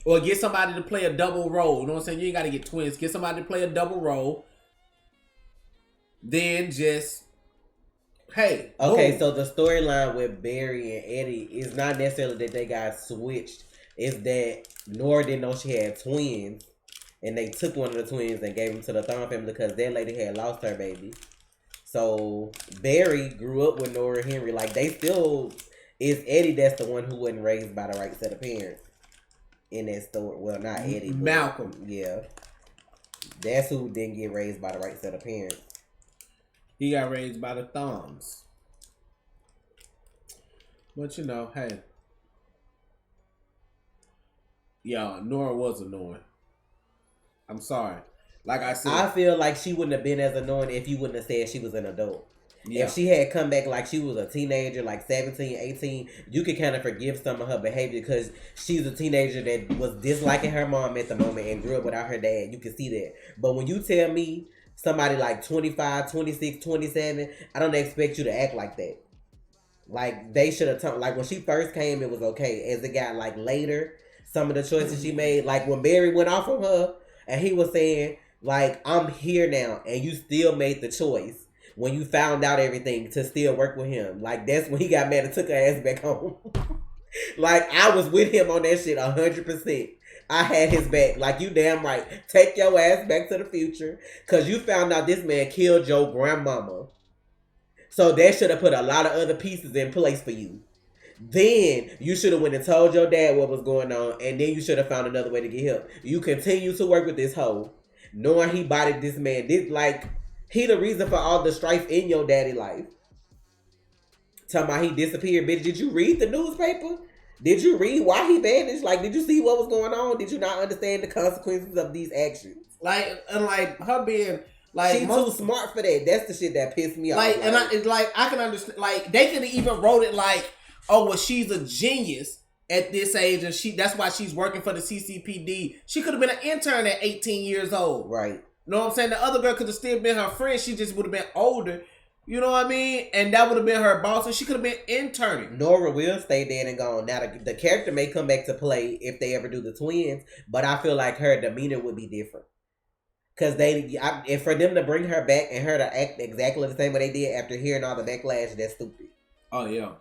Or get somebody to play a double role. You know what I'm saying? You ain't got to get twins. Get somebody to play a double role. Then just, hey. Okay, boom. so the storyline with Barry and Eddie is not necessarily that they got switched. It's that Nora didn't know she had twins. And they took one of the twins and gave him to the Thorne family because that lady had lost her baby. So Barry grew up with Nora Henry. Like they still, it's Eddie that's the one who wasn't raised by the right set of parents in that story. Well, not Eddie. Malcolm. Yeah. That's who didn't get raised by the right set of parents. He got raised by the Thornes. But you know, hey. Yeah, Nora was annoying. I'm sorry. Like I said, I feel like she wouldn't have been as annoying if you wouldn't have said she was an adult. Yeah. If she had come back like she was a teenager, like 17, 18, you could kind of forgive some of her behavior because she's a teenager that was disliking her mom at the moment and grew up without her dad. You can see that. But when you tell me somebody like 25, 26, 27, I don't expect you to act like that. Like, they should have like, when she first came, it was okay. As it got, like, later, some of the choices she made, like, when Barry went off on her, and he was saying, like, I'm here now, and you still made the choice when you found out everything to still work with him. Like, that's when he got mad and took her ass back home. Like, I was with him on that shit 100%. I had his back. Like, you damn right. Take your ass back to the future, because you found out this man killed your grandmama. So that should have put a lot of other pieces in place for you. Then you should have went and told your dad what was going on, and then you should have found another way to get help. You continue to work with this hoe, knowing he bodied this man. He the reason for all the strife in your daddy life. Talking about he disappeared, bitch. Did you read the newspaper? Did you read why he vanished? Like, did you see what was going on? Did you not understand the consequences of these actions? Like her being like, she too smart for that. That's the shit that pissed me off. Like, and I can understand. Like, they could have even wrote it like, oh, well, she's a genius at this age, and that's why she's working for the CCPD. She could have been an intern at 18 years old. Right. You know what I'm saying? The other girl could have still been her friend. She just would have been older. You know what I mean? And that would have been her boss, and she could have been interning. Nora will stay dead and gone. Now, the character may come back to play if they ever do the twins, but I feel like her demeanor would be different. Because for them to bring her back and her to act exactly the same way they did after hearing all the backlash, that's stupid. Oh, yeah.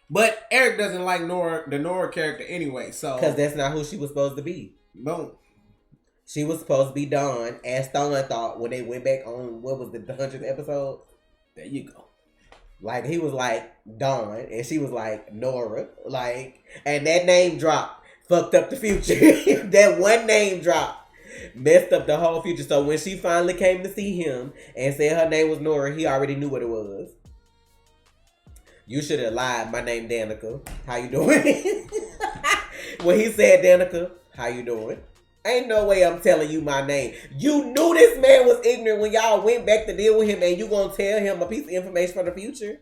But Eric doesn't like the Nora character anyway, so... Because that's not who she was supposed to be. Boom. She was supposed to be Dawn, as Thorne thought when they went back on, what was the 100th episode? There you go. Like, he was like Dawn, and she was like Nora. Like, and that name drop fucked up the future. That one name drop messed up the whole future. So when she finally came to see him and said her name was Nora, he already knew what it was. You should have lied. My name Danica. How you doing? When he said Danica, how you doing? Ain't no way I'm telling you my name. You knew this man was ignorant when y'all went back to deal with him, and you gonna tell him a piece of information for the future?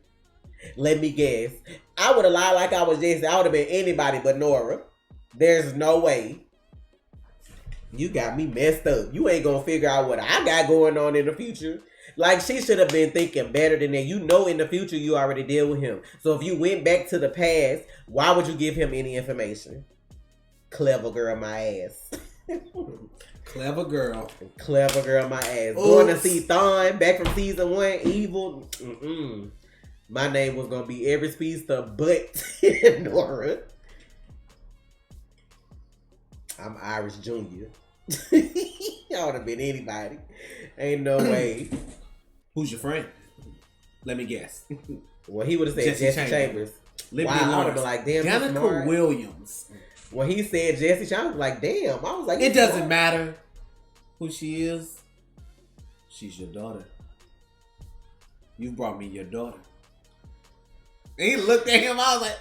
Let me guess. I would have lied like I was Jesse. I would have been anybody but Nora. There's no way. You got me messed up. You ain't gonna figure out what I got going on in the future. Like, she should have been thinking better than that. You know in the future you already deal with him. So if you went back to the past, why would you give him any information? Clever girl, my ass. Clever girl. Clever girl, my ass. Oops. Going to see Thawne back from season 1, Evil. My name was gonna be every speedster but Nora. I'm Irish Jr. I would have been anybody. Ain't no way. Who's your friend? Let me guess. Well, he would have said Jesse Chambers. Liberty Wow, I would Lawrence. have been like, damn, Danica Williams. When he said Jesse Chambers, I was like, damn. I was like, It doesn't matter who she is. She's your daughter. You brought me your daughter. And he looked at him. I was like,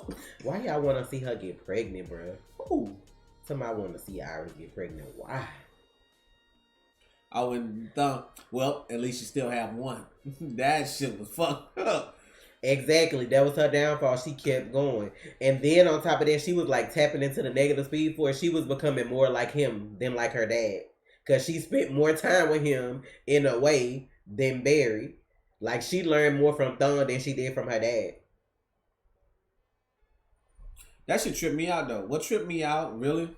"Ooh!" Why y'all want to see her get pregnant, bro? Ooh. Somebody want to see Iris get pregnant. Why? I wouldn't thought. Well, at least you still have one. That shit was fucked up. Exactly. That was her downfall. She kept going. And then on top of that, she was like tapping into the negative speed force. She was becoming more like him than like her dad. Because she spent more time with him in a way than Barry. Like, she learned more from Thawne than she did from her dad. That should trip me out, though. What tripped me out, really?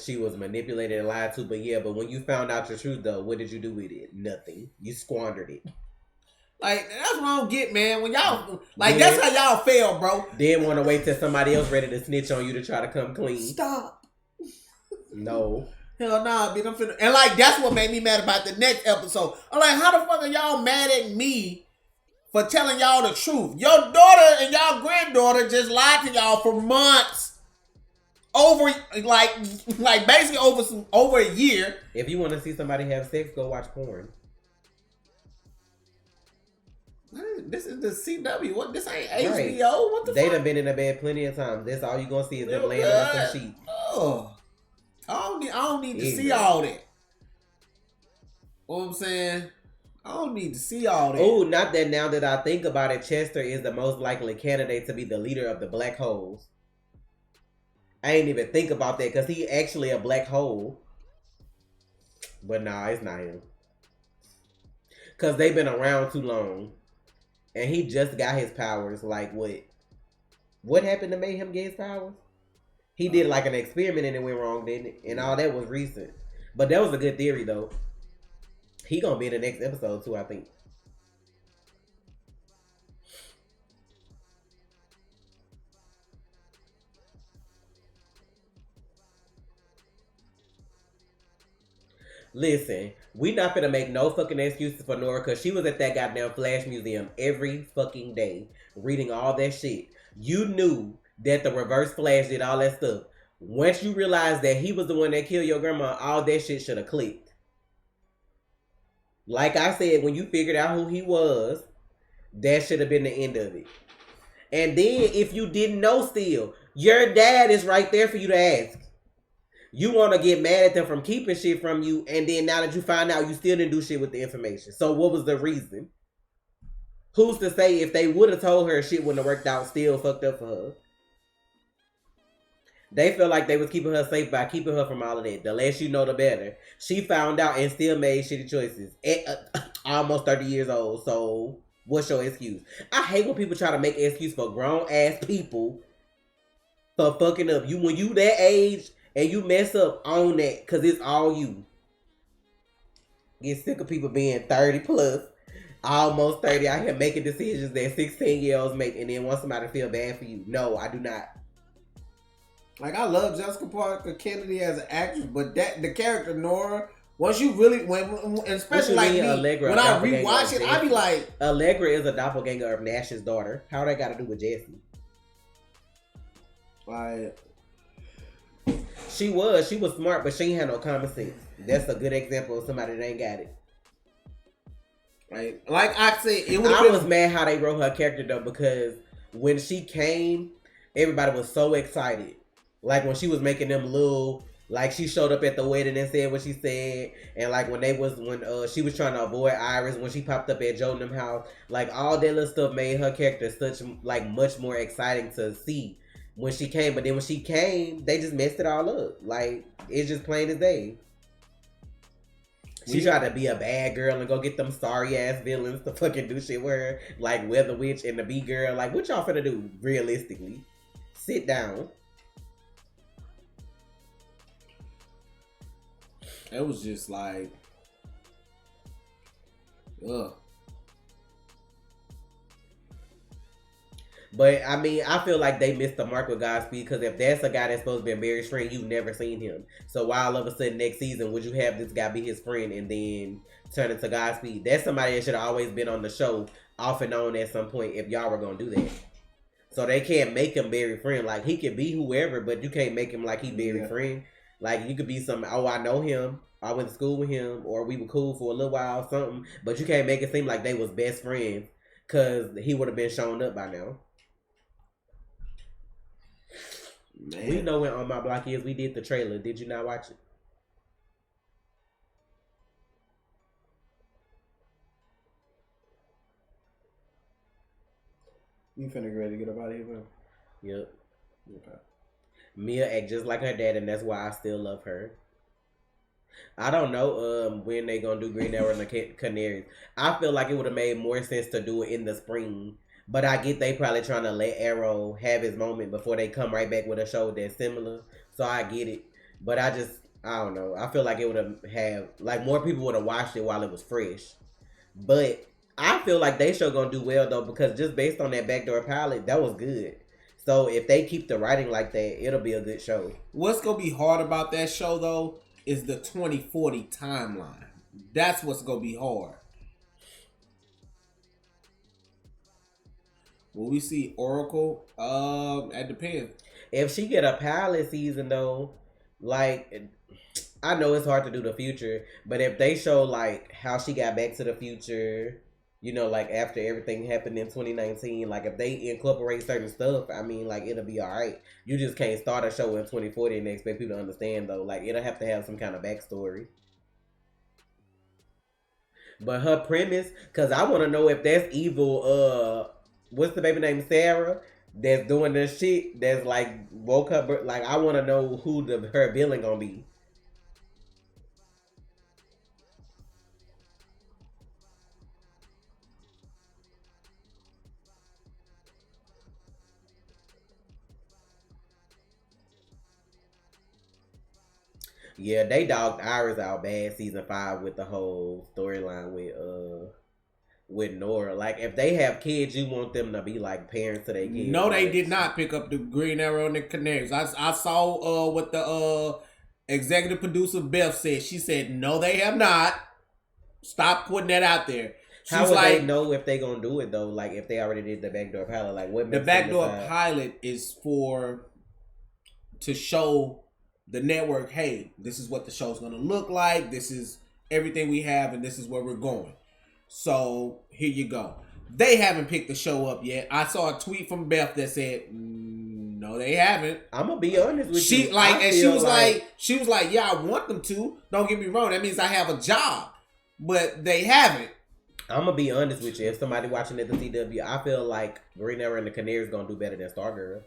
She was manipulated and lied to, but when you found out the truth, though, what did you do with it? Nothing. You squandered it. Like, that's what I don't get, man. When y'all, like, that's how y'all fail, bro. Didn't want to wait till somebody else ready to snitch on you to try to come clean. Stop. No. Hell nah, bitch. I'm finna. And, like, that's what made me mad about the next episode. I'm like, how the fuck are y'all mad at me for telling y'all the truth? Your daughter and y'all granddaughter just lied to y'all for months. Over, like basically over a year. If you want to see somebody have sex, go watch porn. This is the CW. What? This ain't HBO. Right. What the fuck? They done been in the bed plenty of times. That's all you gonna see is them laying on some sheet. Oh, I don't need to see all that. You know what I'm saying? I don't need to see all that. Oh, not that now that I think about it, Chester is the most likely candidate to be the leader of the Black Holes. I ain't even think about that because he actually a black hole. But nah, it's not him. Because they've been around too long. And he just got his powers. Like, what? What happened to make him get his powers? He did like an experiment and it went wrong, didn't it? And all that was recent. But that was a good theory, though. He gonna be in the next episode, too, I think. Listen, we not finna make no fucking excuses for Nora because she was at that goddamn Flash Museum every fucking day reading all that shit. You knew that the Reverse Flash did all that stuff. Once you realized that he was the one that killed your grandma, all that shit should have clicked. Like I said, when you figured out who he was, that should have been the end of it. And then if you didn't know still, your dad is right there for you to ask. You want to get mad at them from keeping shit from you, and then now that you find out, you still didn't do shit with the information. So what was the reason? Who's to say if they would have told her shit wouldn't have worked out, still fucked up for her? They felt like they was keeping her safe by keeping her from all of that. The less you know, the better. She found out and still made shitty choices. At almost 30 years old. So what's your excuse? I hate when people try to make an excuse for grown ass people for fucking up. When you that age and you mess up, on that, because it's all you. Get sick of people being 30 plus, almost 30 out here making decisions that 16-year-olds make and then want somebody to feel bad for you. No, I do not. Like, I love Jessica Parker Kennedy as an actress, but the character Nora, once you really, especially like me, Allegra, when I rewatch it, I be like, Allegra is a doppelganger of Nash's daughter. How that got to do with Jesse? Like, she was smart, but she ain't had no common sense. That's a good example of somebody that ain't got it. Like I said, it would. I was mad how they wrote her character though, because when she came, everybody was so excited. Like when she was making them little, like she showed up at the wedding and said what she said, and like when she was trying to avoid Iris when she popped up at Jotunum house, like all that little stuff made her character such like much more exciting to see when she came. But then when she came, they just messed it all up. Like it's just plain as day. She tried to be a bad girl and go get them sorry ass villains to fucking do shit with her, like Weather Witch and the B girl. Like, what y'all finna do? Realistically, sit down. It was just like, ugh. But I mean, I feel like they missed the mark with Godspeed, because if that's a guy that's supposed to be Barry's friend, you've never seen him. So why all of a sudden next season would you have this guy be his friend and then turn into Godspeed? That's somebody that should have always been on the show off and on at some point if y'all were gonna do that. So they can't make him Barry's friend. Like he could be whoever, but you can't make him like he Barry's friend. Like you could be some, oh, I know him, I went to school with him, or we were cool for a little while, something. But you can't make it seem like they was best friends, because he would have been shown up by now. Man. We know when On My Block is. We did the trailer. Did you not watch it? You finna get ready to get up out of here, bro? Yep. Okay. Mia act just like her dad, and that's why I still love her. I don't know when they gonna do Green Arrow and the Canaries. I feel like it would have made more sense to do it in the spring. But I get they probably trying to let Arrow have his moment before they come right back with a show that's similar. So I get it. But I don't know. I feel like it would have like more people would have watched it while it was fresh. But I feel like they show gonna do well though, because just based on that backdoor pilot, that was good. So if they keep the writing like that, it'll be a good show. What's gonna be hard about that show though is the 2040 timeline. That's what's gonna be hard. Will we see Oracle? It depends. If she get a pilot season though, like I know it's hard to do the future, but if they show like how she got back to the future, you know, like after everything happened in 2019, like if they incorporate certain stuff, I mean, like it'll be all right. You just can't start a show in 2040 and expect people to understand though. Like it'll have to have some kind of backstory. But her premise, because I want to know if that's evil. What's the baby name? Sarah, that's doing this shit, that's like woke up, like I want to know who her villain gonna be. Yeah, they dogged Iris out bad season 5 with the whole storyline with Nora. Like, if they have kids, you want them to be like parents to their kids. No, they did not pick up the Green Arrow and the Canaries. I saw what the executive producer Beth said. She said no, they have not. Stop putting that out there. How would they know if they gonna do it though? Like if they already did the backdoor pilot, like what? The backdoor pilot is to show the network, hey, this is what the show's gonna look like. This is everything we have, and this is where we're going. So here you go. They haven't picked the show up yet. I saw a tweet from Beth that said, "No, they haven't." I'm gonna be honest with you. She was like, "Yeah, I want them to. Don't get me wrong. That means I have a job, but they haven't." I'm gonna be honest with you. If somebody watching at the CW, I feel like Green Arrow and the Canaries gonna do better than Stargirl,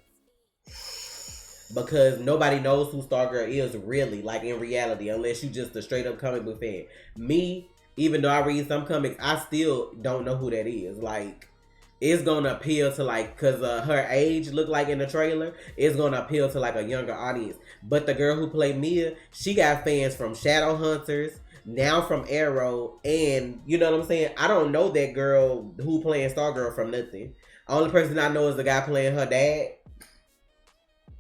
because nobody knows who Stargirl is really, like in reality, unless you just a straight up comic book fan. Me, even though I read some comics, I still don't know who that is. Like, it's gonna appeal to like, cause her age look like in the trailer, it's gonna appeal to like a younger audience. But the girl who played Mia, she got fans from Shadowhunters, now from Arrow, and you know what I'm saying? I don't know that girl who playing Stargirl from nothing. Only person I know is the guy playing her dad.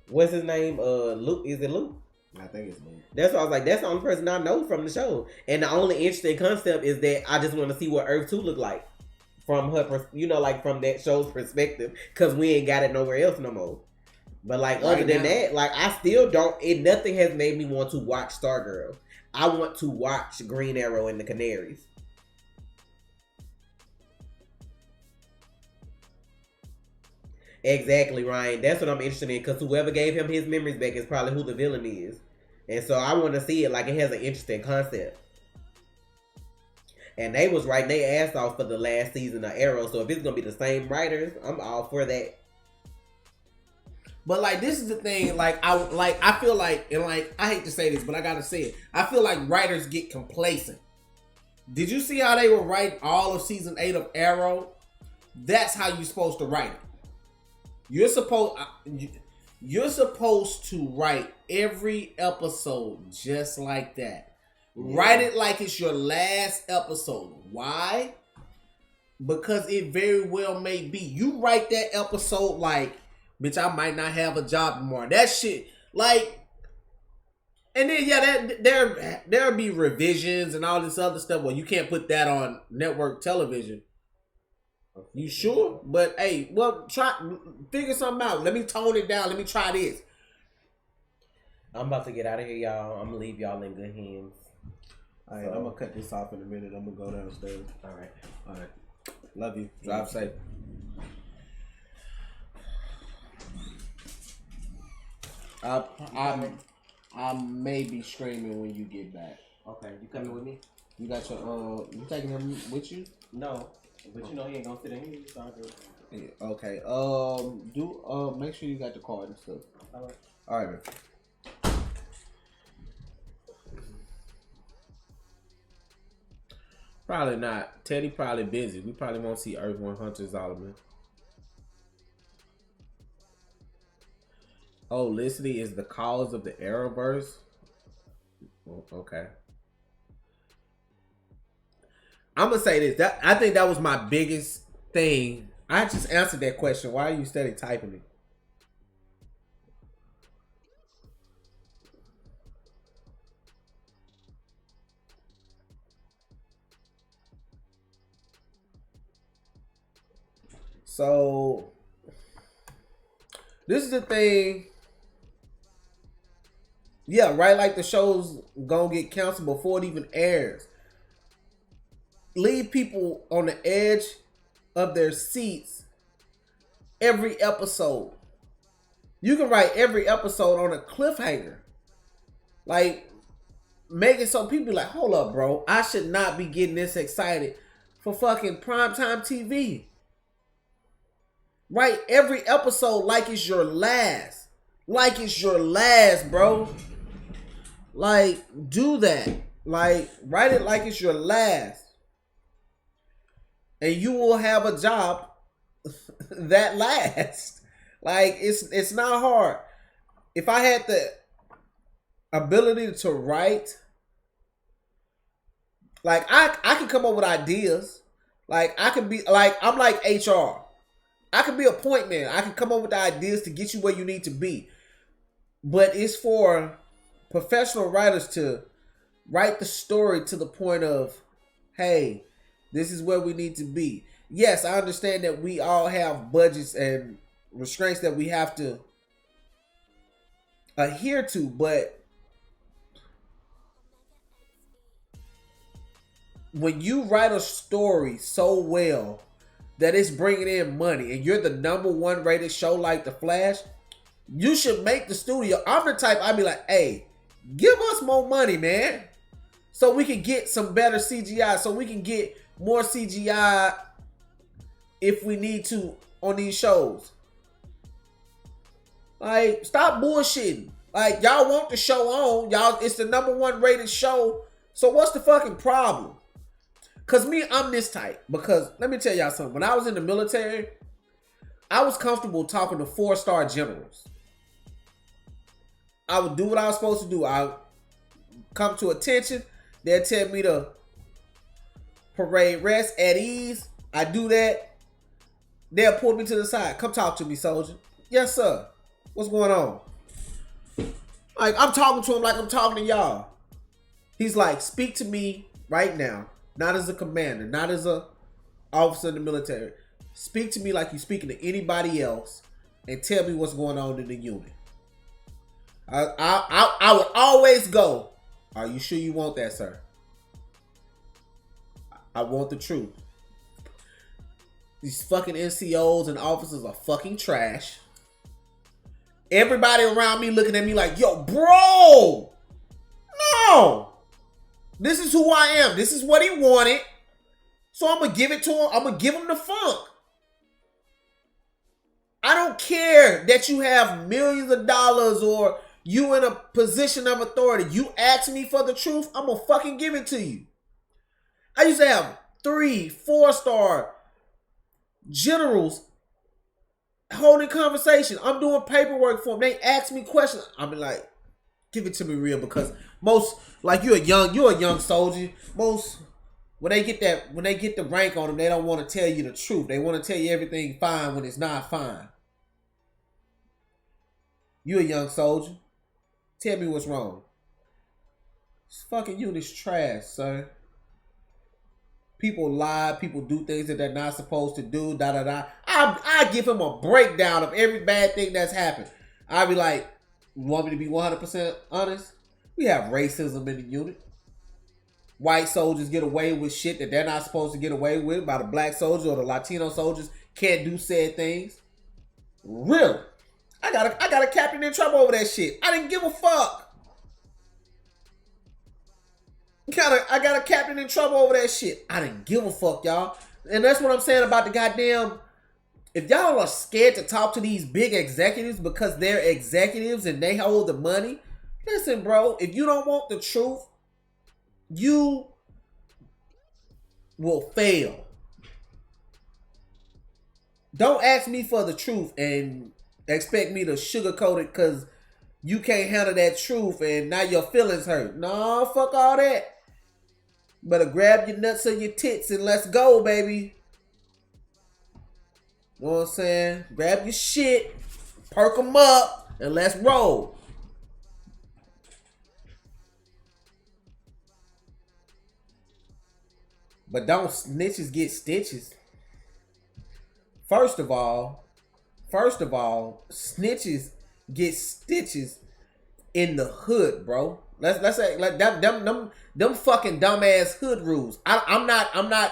What's his name? Luke. Is it Luke? I think it's Luke. That's why I was like, that's the only person I know from the show. And the only interesting concept is that I just want to see what Earth 2 look like from her, like from that show's perspective, because we ain't got it nowhere else no more. But like other than that, like I still don't. Nothing has made me want to watch Stargirl. I want to watch Green Arrow and the Canaries. Exactly, Ryan. That's what I'm interested in because whoever gave him his memories back is probably who the villain is. And so I want to see it like it has an interesting concept. And they was writing their ass off for the last season of Arrow. So if it's going to be the same writers, I'm all for that. But like this is the thing, I feel like, and like I hate to say this, but I gotta say it. I feel like writers get complacent. Did you see how they were writing all of season 8 of Arrow? That's how you're supposed to write it. You're supposed to write every episode just like that. Yeah. Write it like it's your last episode. Why? Because it very well may be. You write that episode like, bitch, I might not have a job tomorrow. That shit, like, and then there'll be revisions and all this other stuff. Well, you can't put that on network television. You sure? But hey, well, figure something out. Let me tone it down. Let me try this. I'm about to get out of here, y'all. I'm gonna leave y'all in good hands. All right, I'm gonna cut this off in a minute. I'm gonna go downstairs. All right. Love you. Drive safe. I may be streaming when you get back. Okay, you coming with me? You got your you taking him with you? No, but you know he ain't gonna sit in here. So yeah, okay. Make sure you got the card and stuff. All right, man. Probably not. Teddy probably busy. We probably won't see Earthworm Hunter Solomon. Oh, Felicity is the cause of the Arrowverse? Okay. I'm going to say this. I think that was my biggest thing. I just answered that question. Why are you steady typing it? So, this is the thing. Yeah, right, like the show's gonna get canceled before it even airs. Leave people on the edge of their seats every episode. You can write every episode on a cliffhanger. Like, make it so people be like, hold up, bro. I should not be getting this excited for fucking primetime TV. Write every episode like it's your last. Like it's your last, bro. Like, do that. Like, write it like it's your last. And you will have a job that lasts. Like, it's not hard. If I had the ability to write, like, I can come up with ideas. Like, I can be, like, I'm like HR. I can be a point man. I can come up with the ideas to get you where you need to be. But it's for professional writers to write the story to the point of, hey, this is where we need to be. Yes, I understand that we all have budgets and restraints that we have to adhere to, but when you write a story so well that it's bringing in money and you're the #1 rated show like The Flash, you should make the studio. I'm the type, I'd be like, hey, give us more money, man. So we can get some better CGI. So we can get more CGI if we need to on these shows. Like, stop bullshitting. Like, y'all want the show on. Y'all, it's the #1 rated show. So what's the fucking problem? Because me, I'm this type. Because let me tell y'all something. When I was in the military, I was comfortable talking to 4-star generals. I would do what I was supposed to do. I would come to attention. They'll tell me to parade rest at ease. I do that. They'll pull me to the side. Come talk to me, soldier. Yes, sir. What's going on? Like, I'm talking to him like I'm talking to y'all. He's like, speak to me right now. Not as a commander. Not as a officer in the military. Speak to me like you're speaking to anybody else. And tell me what's going on in the unit. I would always go, are you sure you want that, sir? I want the truth. These fucking NCOs and officers are fucking trash. Everybody around me looking at me like, yo, bro, no. This is who I am. This is what he wanted. So I'm going to give it to him. I'm going to give him the funk. I don't care that you have millions of dollars or you in a position of authority. You ask me for the truth, I'm going to fucking give it to you. I used to have 3, 4-star generals holding conversation. I'm doing paperwork for them. They ask me questions. I'll be like, give it to me real, because most, like, you're a young soldier. Most, when they get the rank on them, they don't want to tell you the truth. They want to tell you everything fine when it's not fine. You a young soldier. Tell me what's wrong. This fucking unit's trash, sir. People lie. People do things that they're not supposed to do. Da da da. I give him a breakdown of every bad thing that's happened. I'll be like, you want me to be 100% honest? We have racism in the unit. White soldiers get away with shit that they're not supposed to get away with. By the black soldiers or the Latino soldiers can't do said things. Really? I got a captain in trouble over that shit. I didn't give a fuck. I got a captain in trouble over that shit. I didn't give a fuck, y'all. And that's what I'm saying about the goddamn... If y'all are scared to talk to these big executives because they're executives and they hold the money, listen, bro, if you don't want the truth, you will fail. Don't ask me for the truth and expect me to sugarcoat it because you can't handle that truth and now your feelings hurt. No, fuck all that. Better grab your nuts or your tits and let's go, baby. You know what I'm saying? Grab your shit, perk them up, and let's roll. But don't snitches get stitches. First of all, snitches get stitches in the hood, bro. Let's say like them fucking dumbass hood rules. I'm not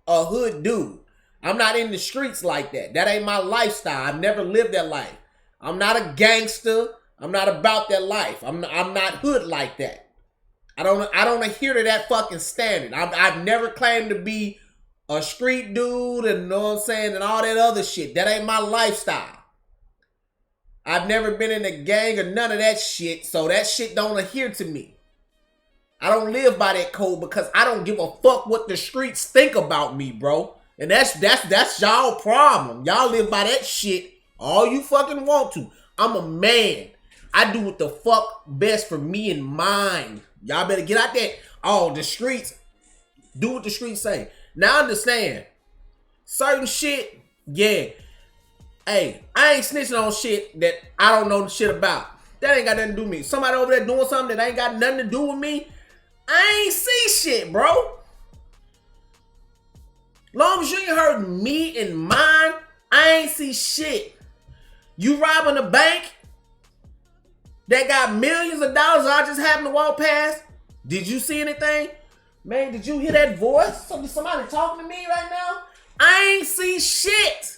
a hood dude. I'm not in the streets like that. That ain't my lifestyle. I've never lived that life. I'm not a gangster. I'm not about that life. I'm not hood like that. I don't adhere to that fucking standard. I've never claimed to be a street dude and, you know what I'm saying, and all that other shit. That ain't my lifestyle. I've never been in a gang or none of that shit, so that shit don't adhere to me. I don't live by that code because I don't give a fuck what the streets think about me, bro. And that's y'all problem. Y'all live by that shit all you fucking want to. I'm a man. I do what the fuck best for me and mine. Y'all better get out there. Oh, the streets. Do what the streets say. Now understand. Certain shit, yeah. Hey, I ain't snitching on shit that I don't know the shit about. That ain't got nothing to do with me. Somebody over there doing something that ain't got nothing to do with me, I ain't see shit, bro. Long as you ain't hurt me and mine, I ain't see shit. You robbing a bank that got millions of dollars I just happened to walk past? Did you see anything? Man, did you hear that voice? Somebody talking to me right now? I ain't see shit.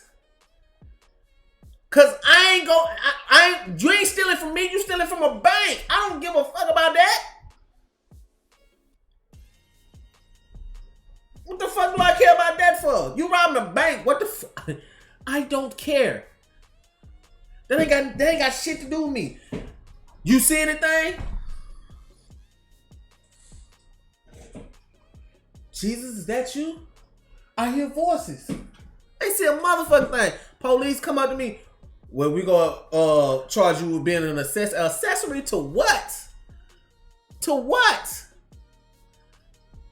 Cause you ain't stealing from me, you stealing from a bank. I don't give a fuck about that. What the fuck do I care about that for? You robbing a bank. What the fuck? I don't care. They ain't got shit to do with me. You see anything? Jesus, is that you? I hear voices. I ain't see a motherfucking thing. Police come up to me. Well, we gonna charge you with being an accessory to what? To what?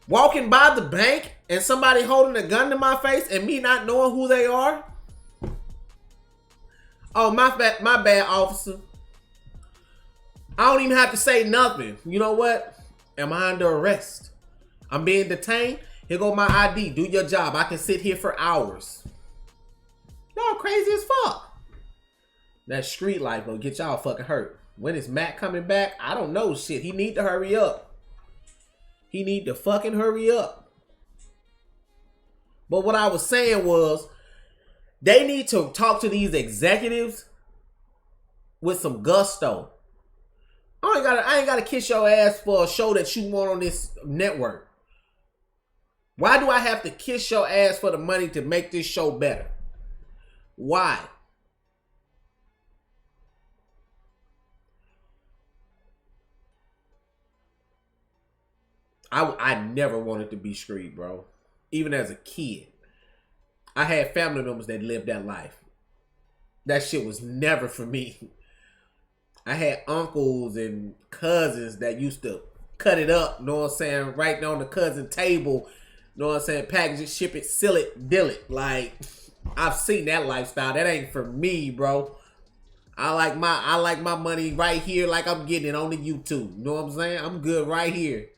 Walking by the bank and somebody holding a gun to my face and me not knowing who they are? Oh, my bad, officer. I don't even have to say nothing. You know what? Am I under arrest? I'm being detained. Here go my ID. Do your job. I can sit here for hours. Y'all crazy as fuck. That street life will get y'all fucking hurt. When is Matt coming back? I don't know shit. He need to hurry up. He need to fucking hurry up. But what I was saying was, They need to talk to these executives with some gusto. I ain't gotta kiss your ass for a show that you want on this network. Why do I have to kiss your ass for the money to make this show better? Why? I never wanted to be street, bro. Even as a kid. I had family members that lived that life. That shit was never for me. I had uncles and cousins that used to cut it up, know what I'm saying, right on the cousin table, know what I'm saying, package it, ship it, seal it, deal it. Like, I've seen that lifestyle. That ain't for me, bro. I like my money right here like I'm getting it on the YouTube. Know what I'm saying? I'm good right here.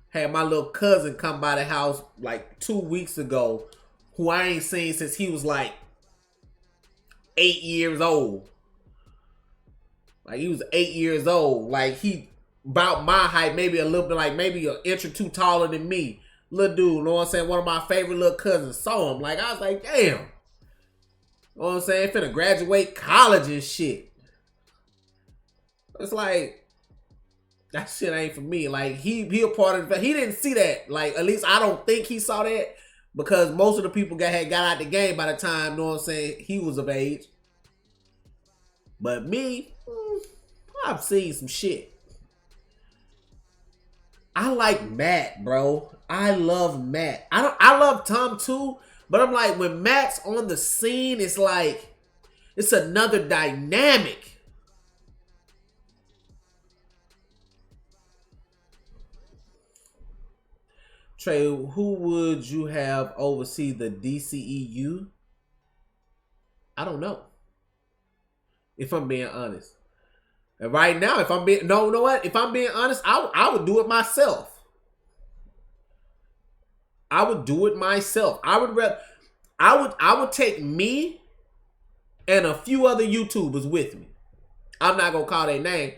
Had my little cousin come by the house like 2 weeks ago, who I ain't seen since he was like 8 years old. Like, he was 8 years old. Like, he about my height, maybe a little bit, like maybe an inch or two taller than me. Little dude, you know what I'm saying? One of my favorite little cousins saw him. Like, I was like, damn. You know what I'm saying? Finna graduate college and shit. It's like, that shit ain't for me. Like, he a part of it. He didn't see that. Like, at least I don't think he saw that. Because most of the people got out the game by the time, you know what I'm saying, he was of age. But me, I've seen some shit. I like Matt, bro. I love Matt. I love Tom too. But I'm like, when Matt's on the scene, it's like, it's another dynamic. Trey, who would you have oversee the DCEU? I don't know. If I'm being honest. And right now, if I'm being, no, you know what? If I'm being honest, I would do it myself. I would do it myself. I would take me and a few other YouTubers with me. I'm not gonna call their name,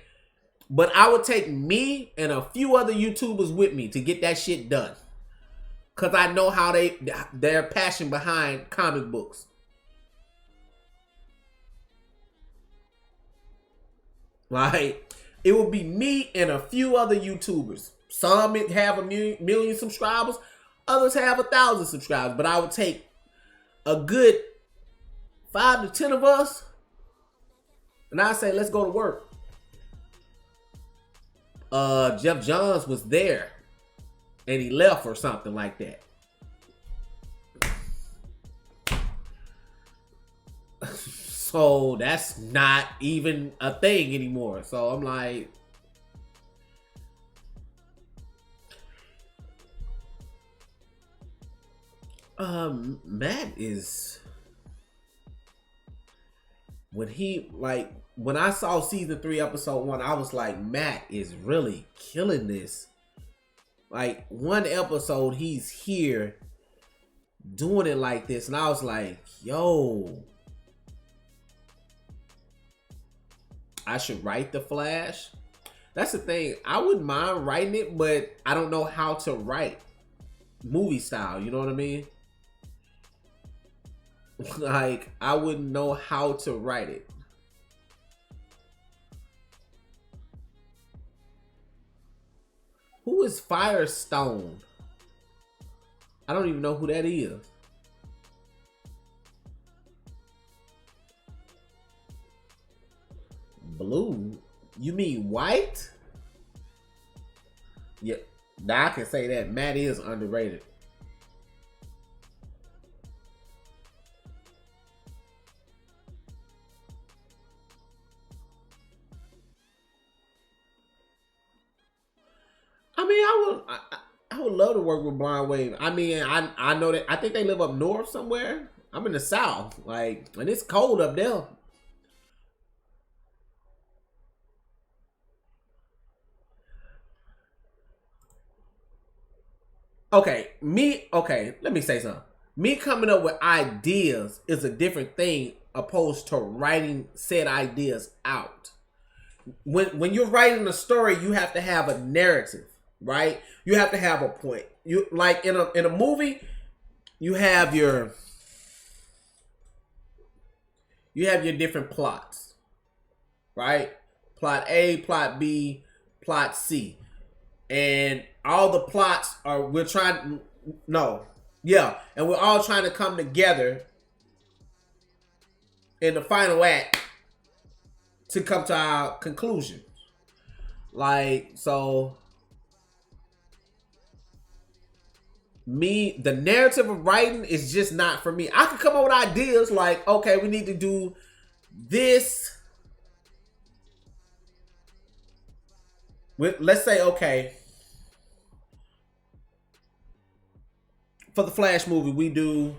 but I would take me and a few other YouTubers with me to get that shit done. Cause I know how their passion behind comic books. Like, it would be me and a few other YouTubers. Some have a million subscribers, others have 1,000 subscribers. But I would take a good 5 to 10 of us, and I say, let's go to work. Jeff Johns was there, and he left or something like that. So that's not even a thing anymore. So I'm like, Matt is, when I saw season 3 episode 1, I was like, Matt is really killing this. Like, one episode he's here doing it like this, and I was like, yo, I should write The Flash. That's the thing. I wouldn't mind writing it, but I don't know how to write movie style. You know what I mean? Like, I wouldn't know how to write it. Who is Firestone? I don't even know who that is. Blue? You mean white? Yeah, now I can say that Matt is underrated. I mean, I would love to work with Blind Wave. I mean, I know that, I think they live up north somewhere. I'm in the south, like, and it's cold up there. Okay, let me say something. Me coming up with ideas is a different thing opposed to writing said ideas out. When you're writing a story, you have to have a narrative, right? You have to have a point. You like in a movie, you have your different plots, right? Plot A, plot B, plot C. And all the plots are and we're all trying to come together in the final act to come to our conclusion. Like, so the narrative of writing is just not for me. I could come up with ideas like, okay, we need to do this. Let's say, okay, for the Flash movie, we know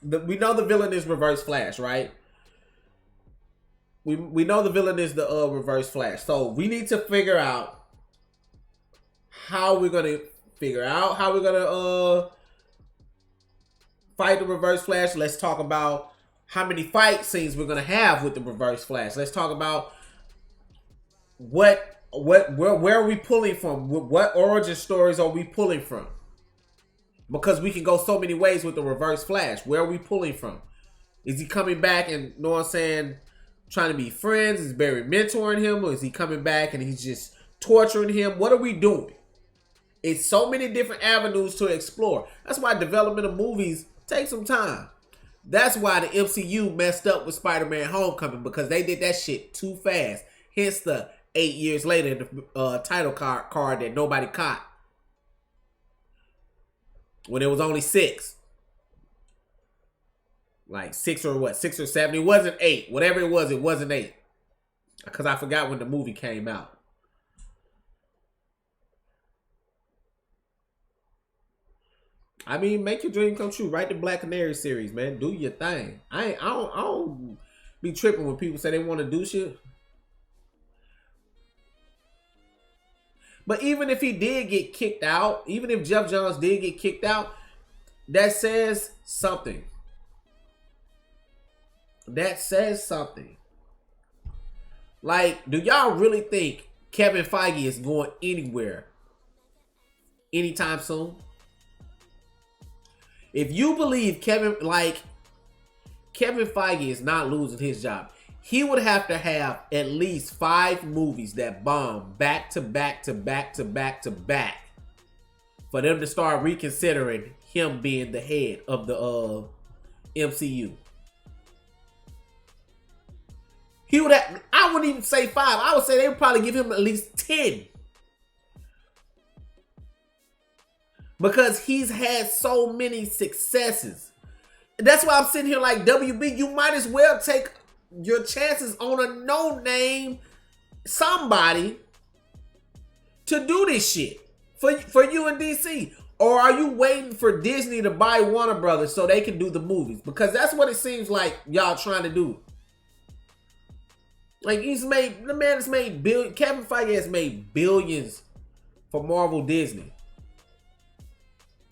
the villain is Reverse Flash, right? We know the villain is the Reverse Flash. So we need to figure out how we're gonna fight the Reverse Flash. Let's talk about how many fight scenes we're gonna have with the Reverse Flash. Let's talk about where are we pulling from? What origin stories are we pulling from? Because we can go so many ways with the Reverse Flash. Where are we pulling from? Is he coming back and, you know what I'm saying, trying to be friends? Is Barry mentoring him? Or is he coming back and he's just torturing him? What are we doing? It's so many different avenues to explore. That's why development of movies takes some time. That's why the MCU messed up with Spider-Man Homecoming, because they did that shit too fast. Hence the 8 years later, the title card that nobody caught. When it was only 6. Like 6 or 7. It wasn't 8. Whatever it wasn't 8. Because I forgot when the movie came out. I mean, make your dream come true. Write the Black Canary series, man. Do your thing. I don't be tripping when people say they want to do shit. But even if he did get kicked out, even if Geoff Johns did get kicked out, that says something. That says something. Like, do y'all really think Kevin Feige is going anywhere anytime soon? If you believe Kevin Feige is not losing his job, he would have to have at least 5 movies that bomb back to back to back to back to back for them to start reconsidering him being the head of the MCU. He would have, I wouldn't even say 5. I would say they would probably give him at least 10. Because he's had so many successes. That's why I'm sitting here like, WB, you might as well take your chances on a no-name somebody to do this shit for you in DC. Or are you waiting for Disney to buy Warner Brothers so they can do the movies? Because that's what it seems like y'all trying to do. Like, the man has made billions. Kevin Feige has made billions for Marvel Disney.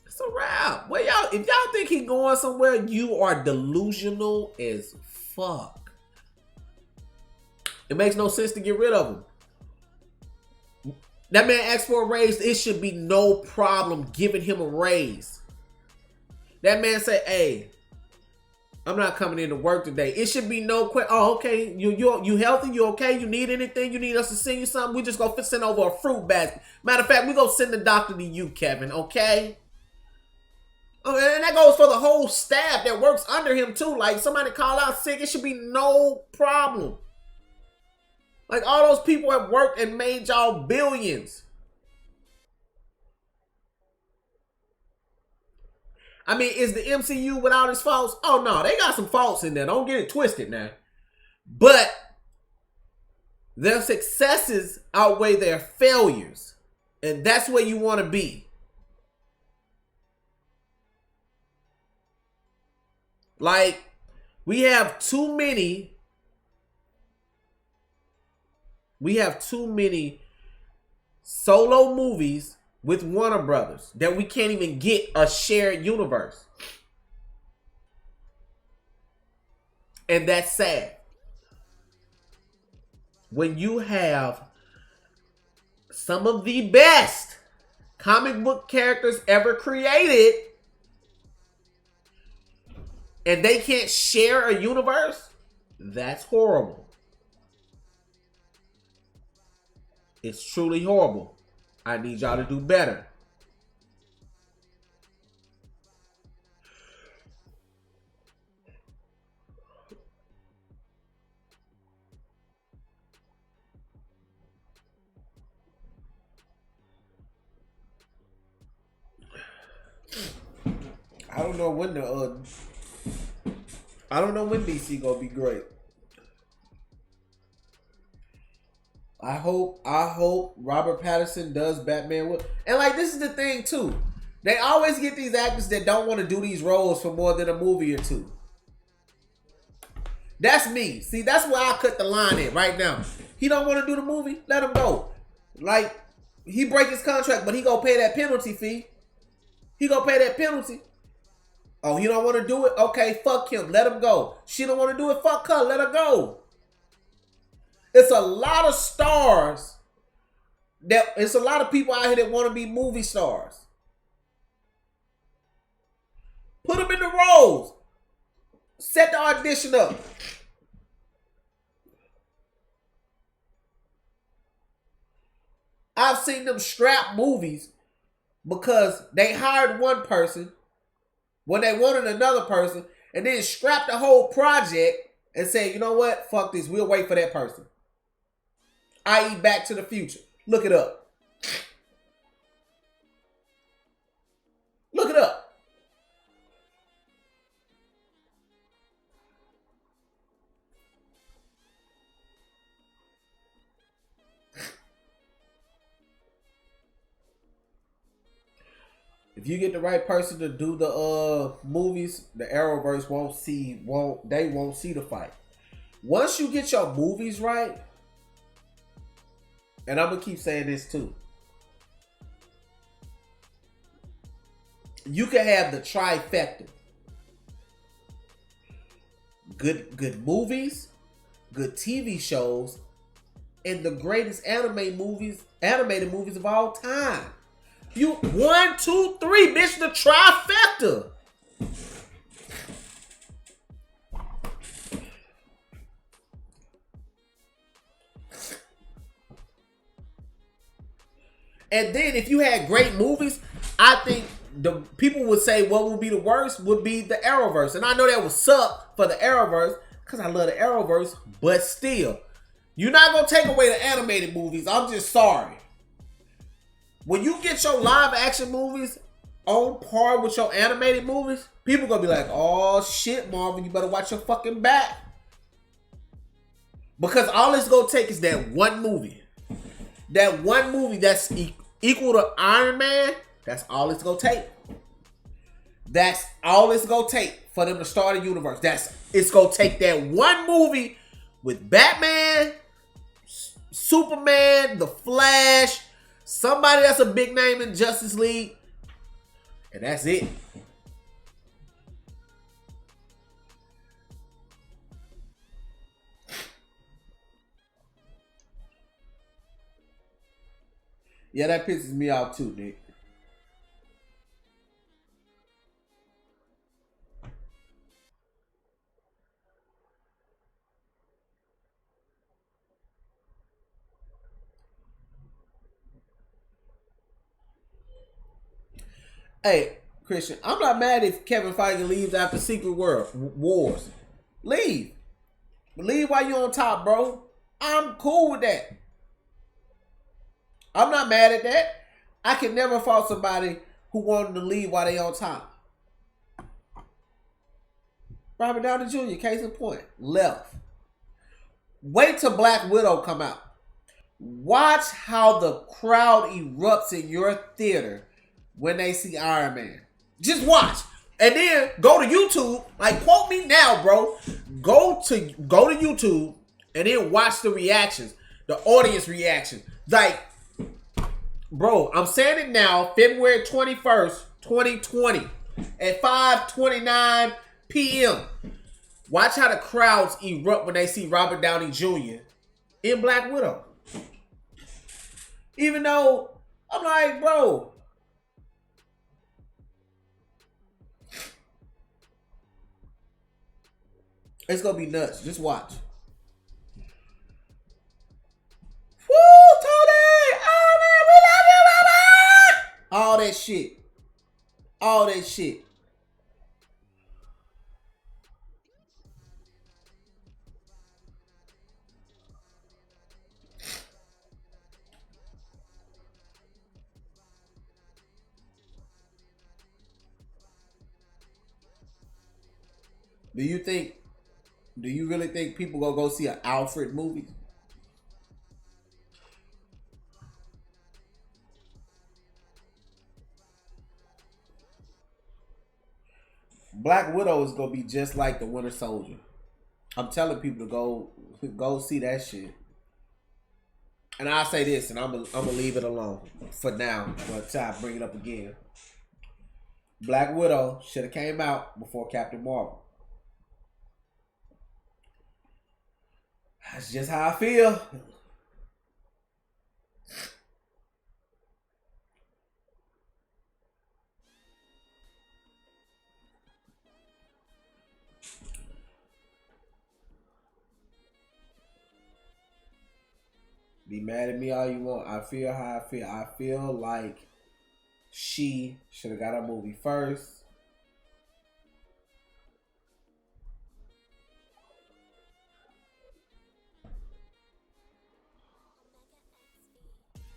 It's a wrap. Well, if y'all think he's going somewhere, you are delusional as fuck. It makes no sense to get rid of him. That man asked for a raise. It should be no problem giving him a raise. That man said, hey, I'm not coming in to work today. It should be no question. Oh, okay. You healthy? You okay? You need anything? You need us to send you something? We just gonna send over a fruit basket. Matter of fact, we gonna send the doctor to you, Kevin. Okay? Oh, and that goes for the whole staff that works under him too. Like, somebody call out sick, it should be no problem. Like, all those people have worked and made y'all billions. I mean, is the MCU without its faults? Oh, no, they got some faults in there. Don't get it twisted now. But their successes outweigh their failures. And that's where you want to be. Like, we have too many solo movies with Warner Brothers that we can't even get a shared universe. And that's sad. When you have some of the best comic book characters ever created, and they can't share a universe, that's horrible. It's truly horrible. I need y'all to do better. I don't know when DC gonna be great. I hope Robert Pattinson does Batman with, and like this is the thing too. They always get these actors that don't want to do these roles for more than a movie or two. That's me. See, that's where I cut the line at right now. He don't want to do the movie, let him go. Like, he break his contract, but he gonna pay that penalty fee. He gonna pay that penalty. Oh, he don't want to do it? Okay, fuck him. Let him go. She don't want to do it? Fuck her. Let her go. It's a lot of stars. It's a lot of people out here that want to be movie stars. Put them in the roles. Set the audition up. I've seen them scrap movies because they hired one person when they wanted another person, and then scrap the whole project and say, you know what? Fuck this. We'll wait for that person. I.e. Back to the Future. Look it up. Look it up. If you get the right person to do the movies, the Arrowverse won't see the fight. Once you get your movies right, and I'm gonna keep saying this too, you can have the trifecta. Good movies, good TV shows, and the greatest animated movies of all time. You 1, 2, 3, bitch, the trifecta. And then if you had great movies, I think the people would say what would be the worst would be the Arrowverse. And I know that would suck for the Arrowverse because I love the Arrowverse, but still, you're not going to take away the animated movies. I'm just sorry. When you get your live action movies on par with your animated movies, people gonna be like, oh shit, Marvel, you better watch your fucking back. Because all it's gonna take is that one movie. That one movie that's equal to Iron Man, that's all it's gonna take. That's all it's gonna take for them to start a universe. It's gonna take that one movie with Batman, Superman, The Flash, somebody that's a big name in Justice League, and that's it. Yeah, that pisses me off too, Nick. Hey, Christian, I'm not mad if Kevin Feige leaves after Secret Wars. Leave. Leave while you're on top, bro. I'm cool with that. I'm not mad at that. I can never fault somebody who wanted to leave while they on top. Robert Downey Jr., case in point, left. Wait till Black Widow come out. Watch how the crowd erupts in your theater when they see Iron Man. Just watch. And then go to YouTube. Like, quote me now, bro. Go to YouTube and then watch the reactions. The audience reaction. Like, bro, I'm saying it now, February 21st, 2020 at 5:29 p.m. Watch how the crowds erupt when they see Robert Downey Jr. in Black Widow. Even though I'm like, bro, It's gonna be nuts. Just watch. Woo, Tony! Oh man, we love you, mama! All that shit. All that shit. Do you think? Do you really think people gonna go see an Alfred movie? Black Widow is gonna be just like the Winter Soldier. I'm telling people to go see that shit. And I'll say this, and I'm gonna leave it alone for now. But I bring it up again. Black Widow should have came out before Captain Marvel. That's just how I feel. Be mad at me all you want. I feel how I feel. I feel like she should have got a movie first.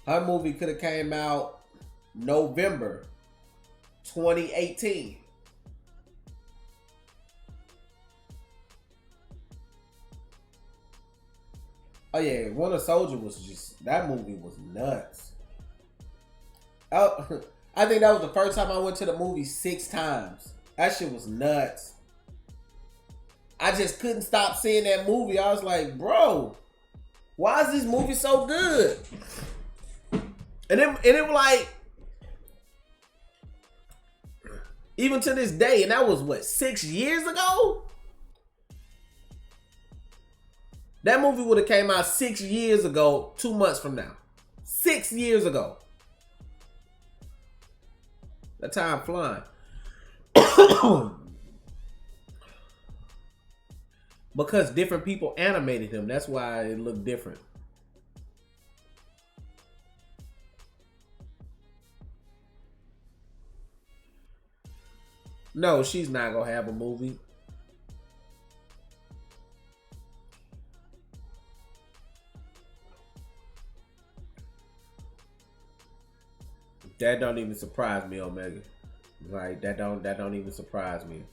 Her movie could have came out November 2018. Oh yeah, Winter Soldier was just, that movie was nuts. Oh, I think that was the first time I went to the movie 6 times. That shit was nuts. I just couldn't stop seeing that movie. I was like, bro, why is this movie so good? And it was like, even to this day, and that was what, 6 years ago? That movie would have came out 6 years ago, 2 months from now. 6 years ago. That time flying. Because different people animated him. That's why it looked different. No, she's not gonna have a movie. That don't even surprise me, Omega. Like that don't even surprise me.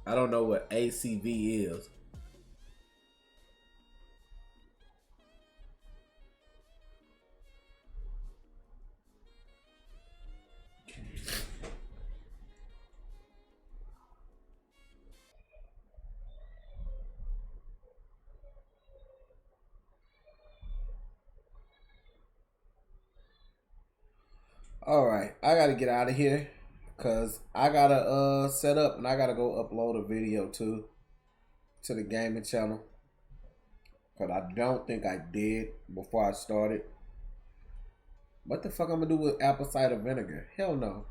I don't know what ACV is. All right, I gotta get out of here because I gotta set up and I gotta go upload a video to the gaming channel. Cause I don't think I did before I started. What the fuck I'm gonna do with apple cider vinegar? Hell no.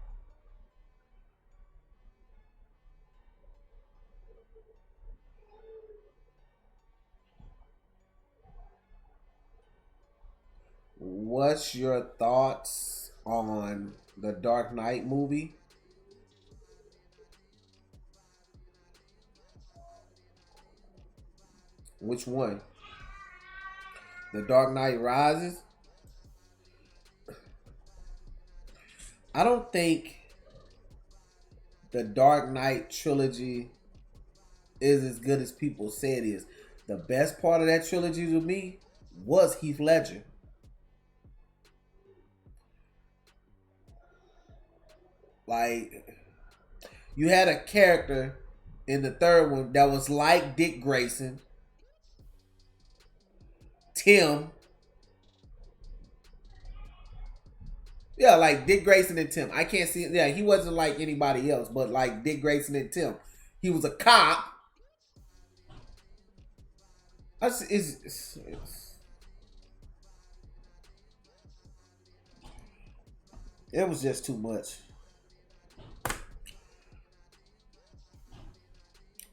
What's your thoughts on the Dark Knight movie? Which one? The Dark Knight Rises? I don't think the Dark Knight trilogy is as good as people say it is. The best part of that trilogy to me was Heath Ledger. Like, you had a character in the third one that was like Dick Grayson, Tim. Yeah, like Dick Grayson and Tim. I can't see. Yeah, he wasn't like anybody else, but like Dick Grayson and Tim. He was a cop. It was just too much.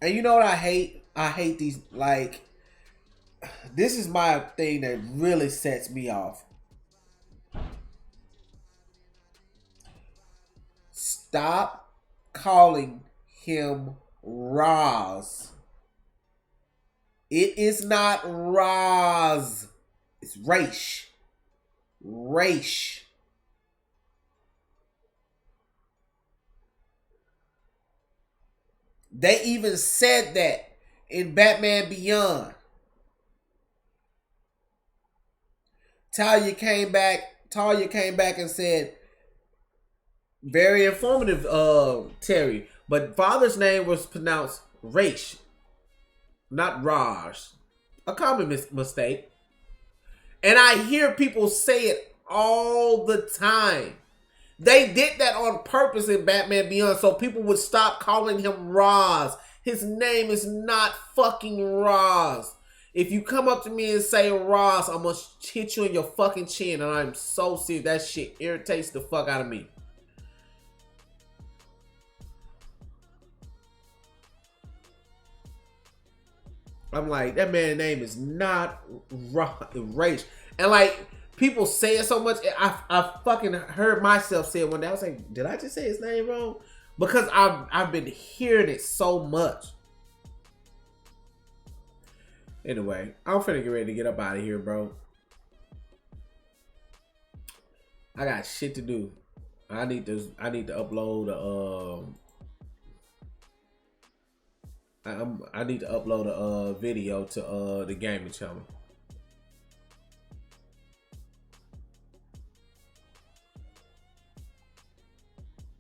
And you know what I hate? I hate these, like, this is my thing that really sets me off. Stop calling him Roz. It is not Roz. It's Raish. Raish. They even said that in Batman Beyond. Talia came back and said, very informative, Terry, but father's name was pronounced Raish, not Raj. A common mistake. And I hear people say it all the time. They did that on purpose in Batman Beyond so people would stop calling him Roz. His name is not fucking Roz. If you come up to me and say Roz, I'm gonna hit you in your fucking chin, and I'm so serious. That shit irritates the fuck out of me. I'm like, that man's name is not Raish. And like, people say it so much. I fucking heard myself say it one day. I was like, did I just say his name wrong? Because I've been hearing it so much. Anyway, I'm finna get ready to get up out of here, bro. I got shit to do. I need to upload I need to upload a video to the gaming channel.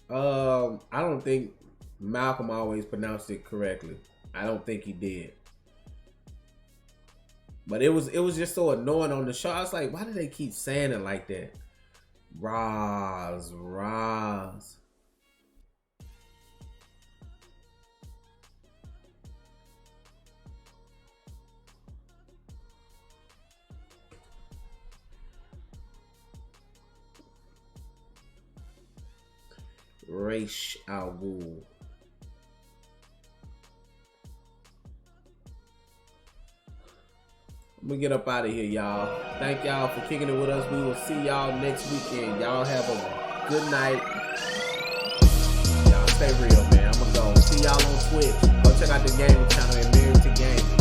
I don't think Malcolm always pronounced it correctly. I don't think he did. But it was just so annoying on the show. I was like, why do they keep saying it like that? Roz. Raish Al Ghul. I'm gonna get up out of here, y'all. Thank y'all for kicking it with us. We will see y'all next weekend. Y'all have a good night. Y'all stay real, man. I'm gonna go. See y'all on Twitch. Go check out the gaming channel at Married to Gaming.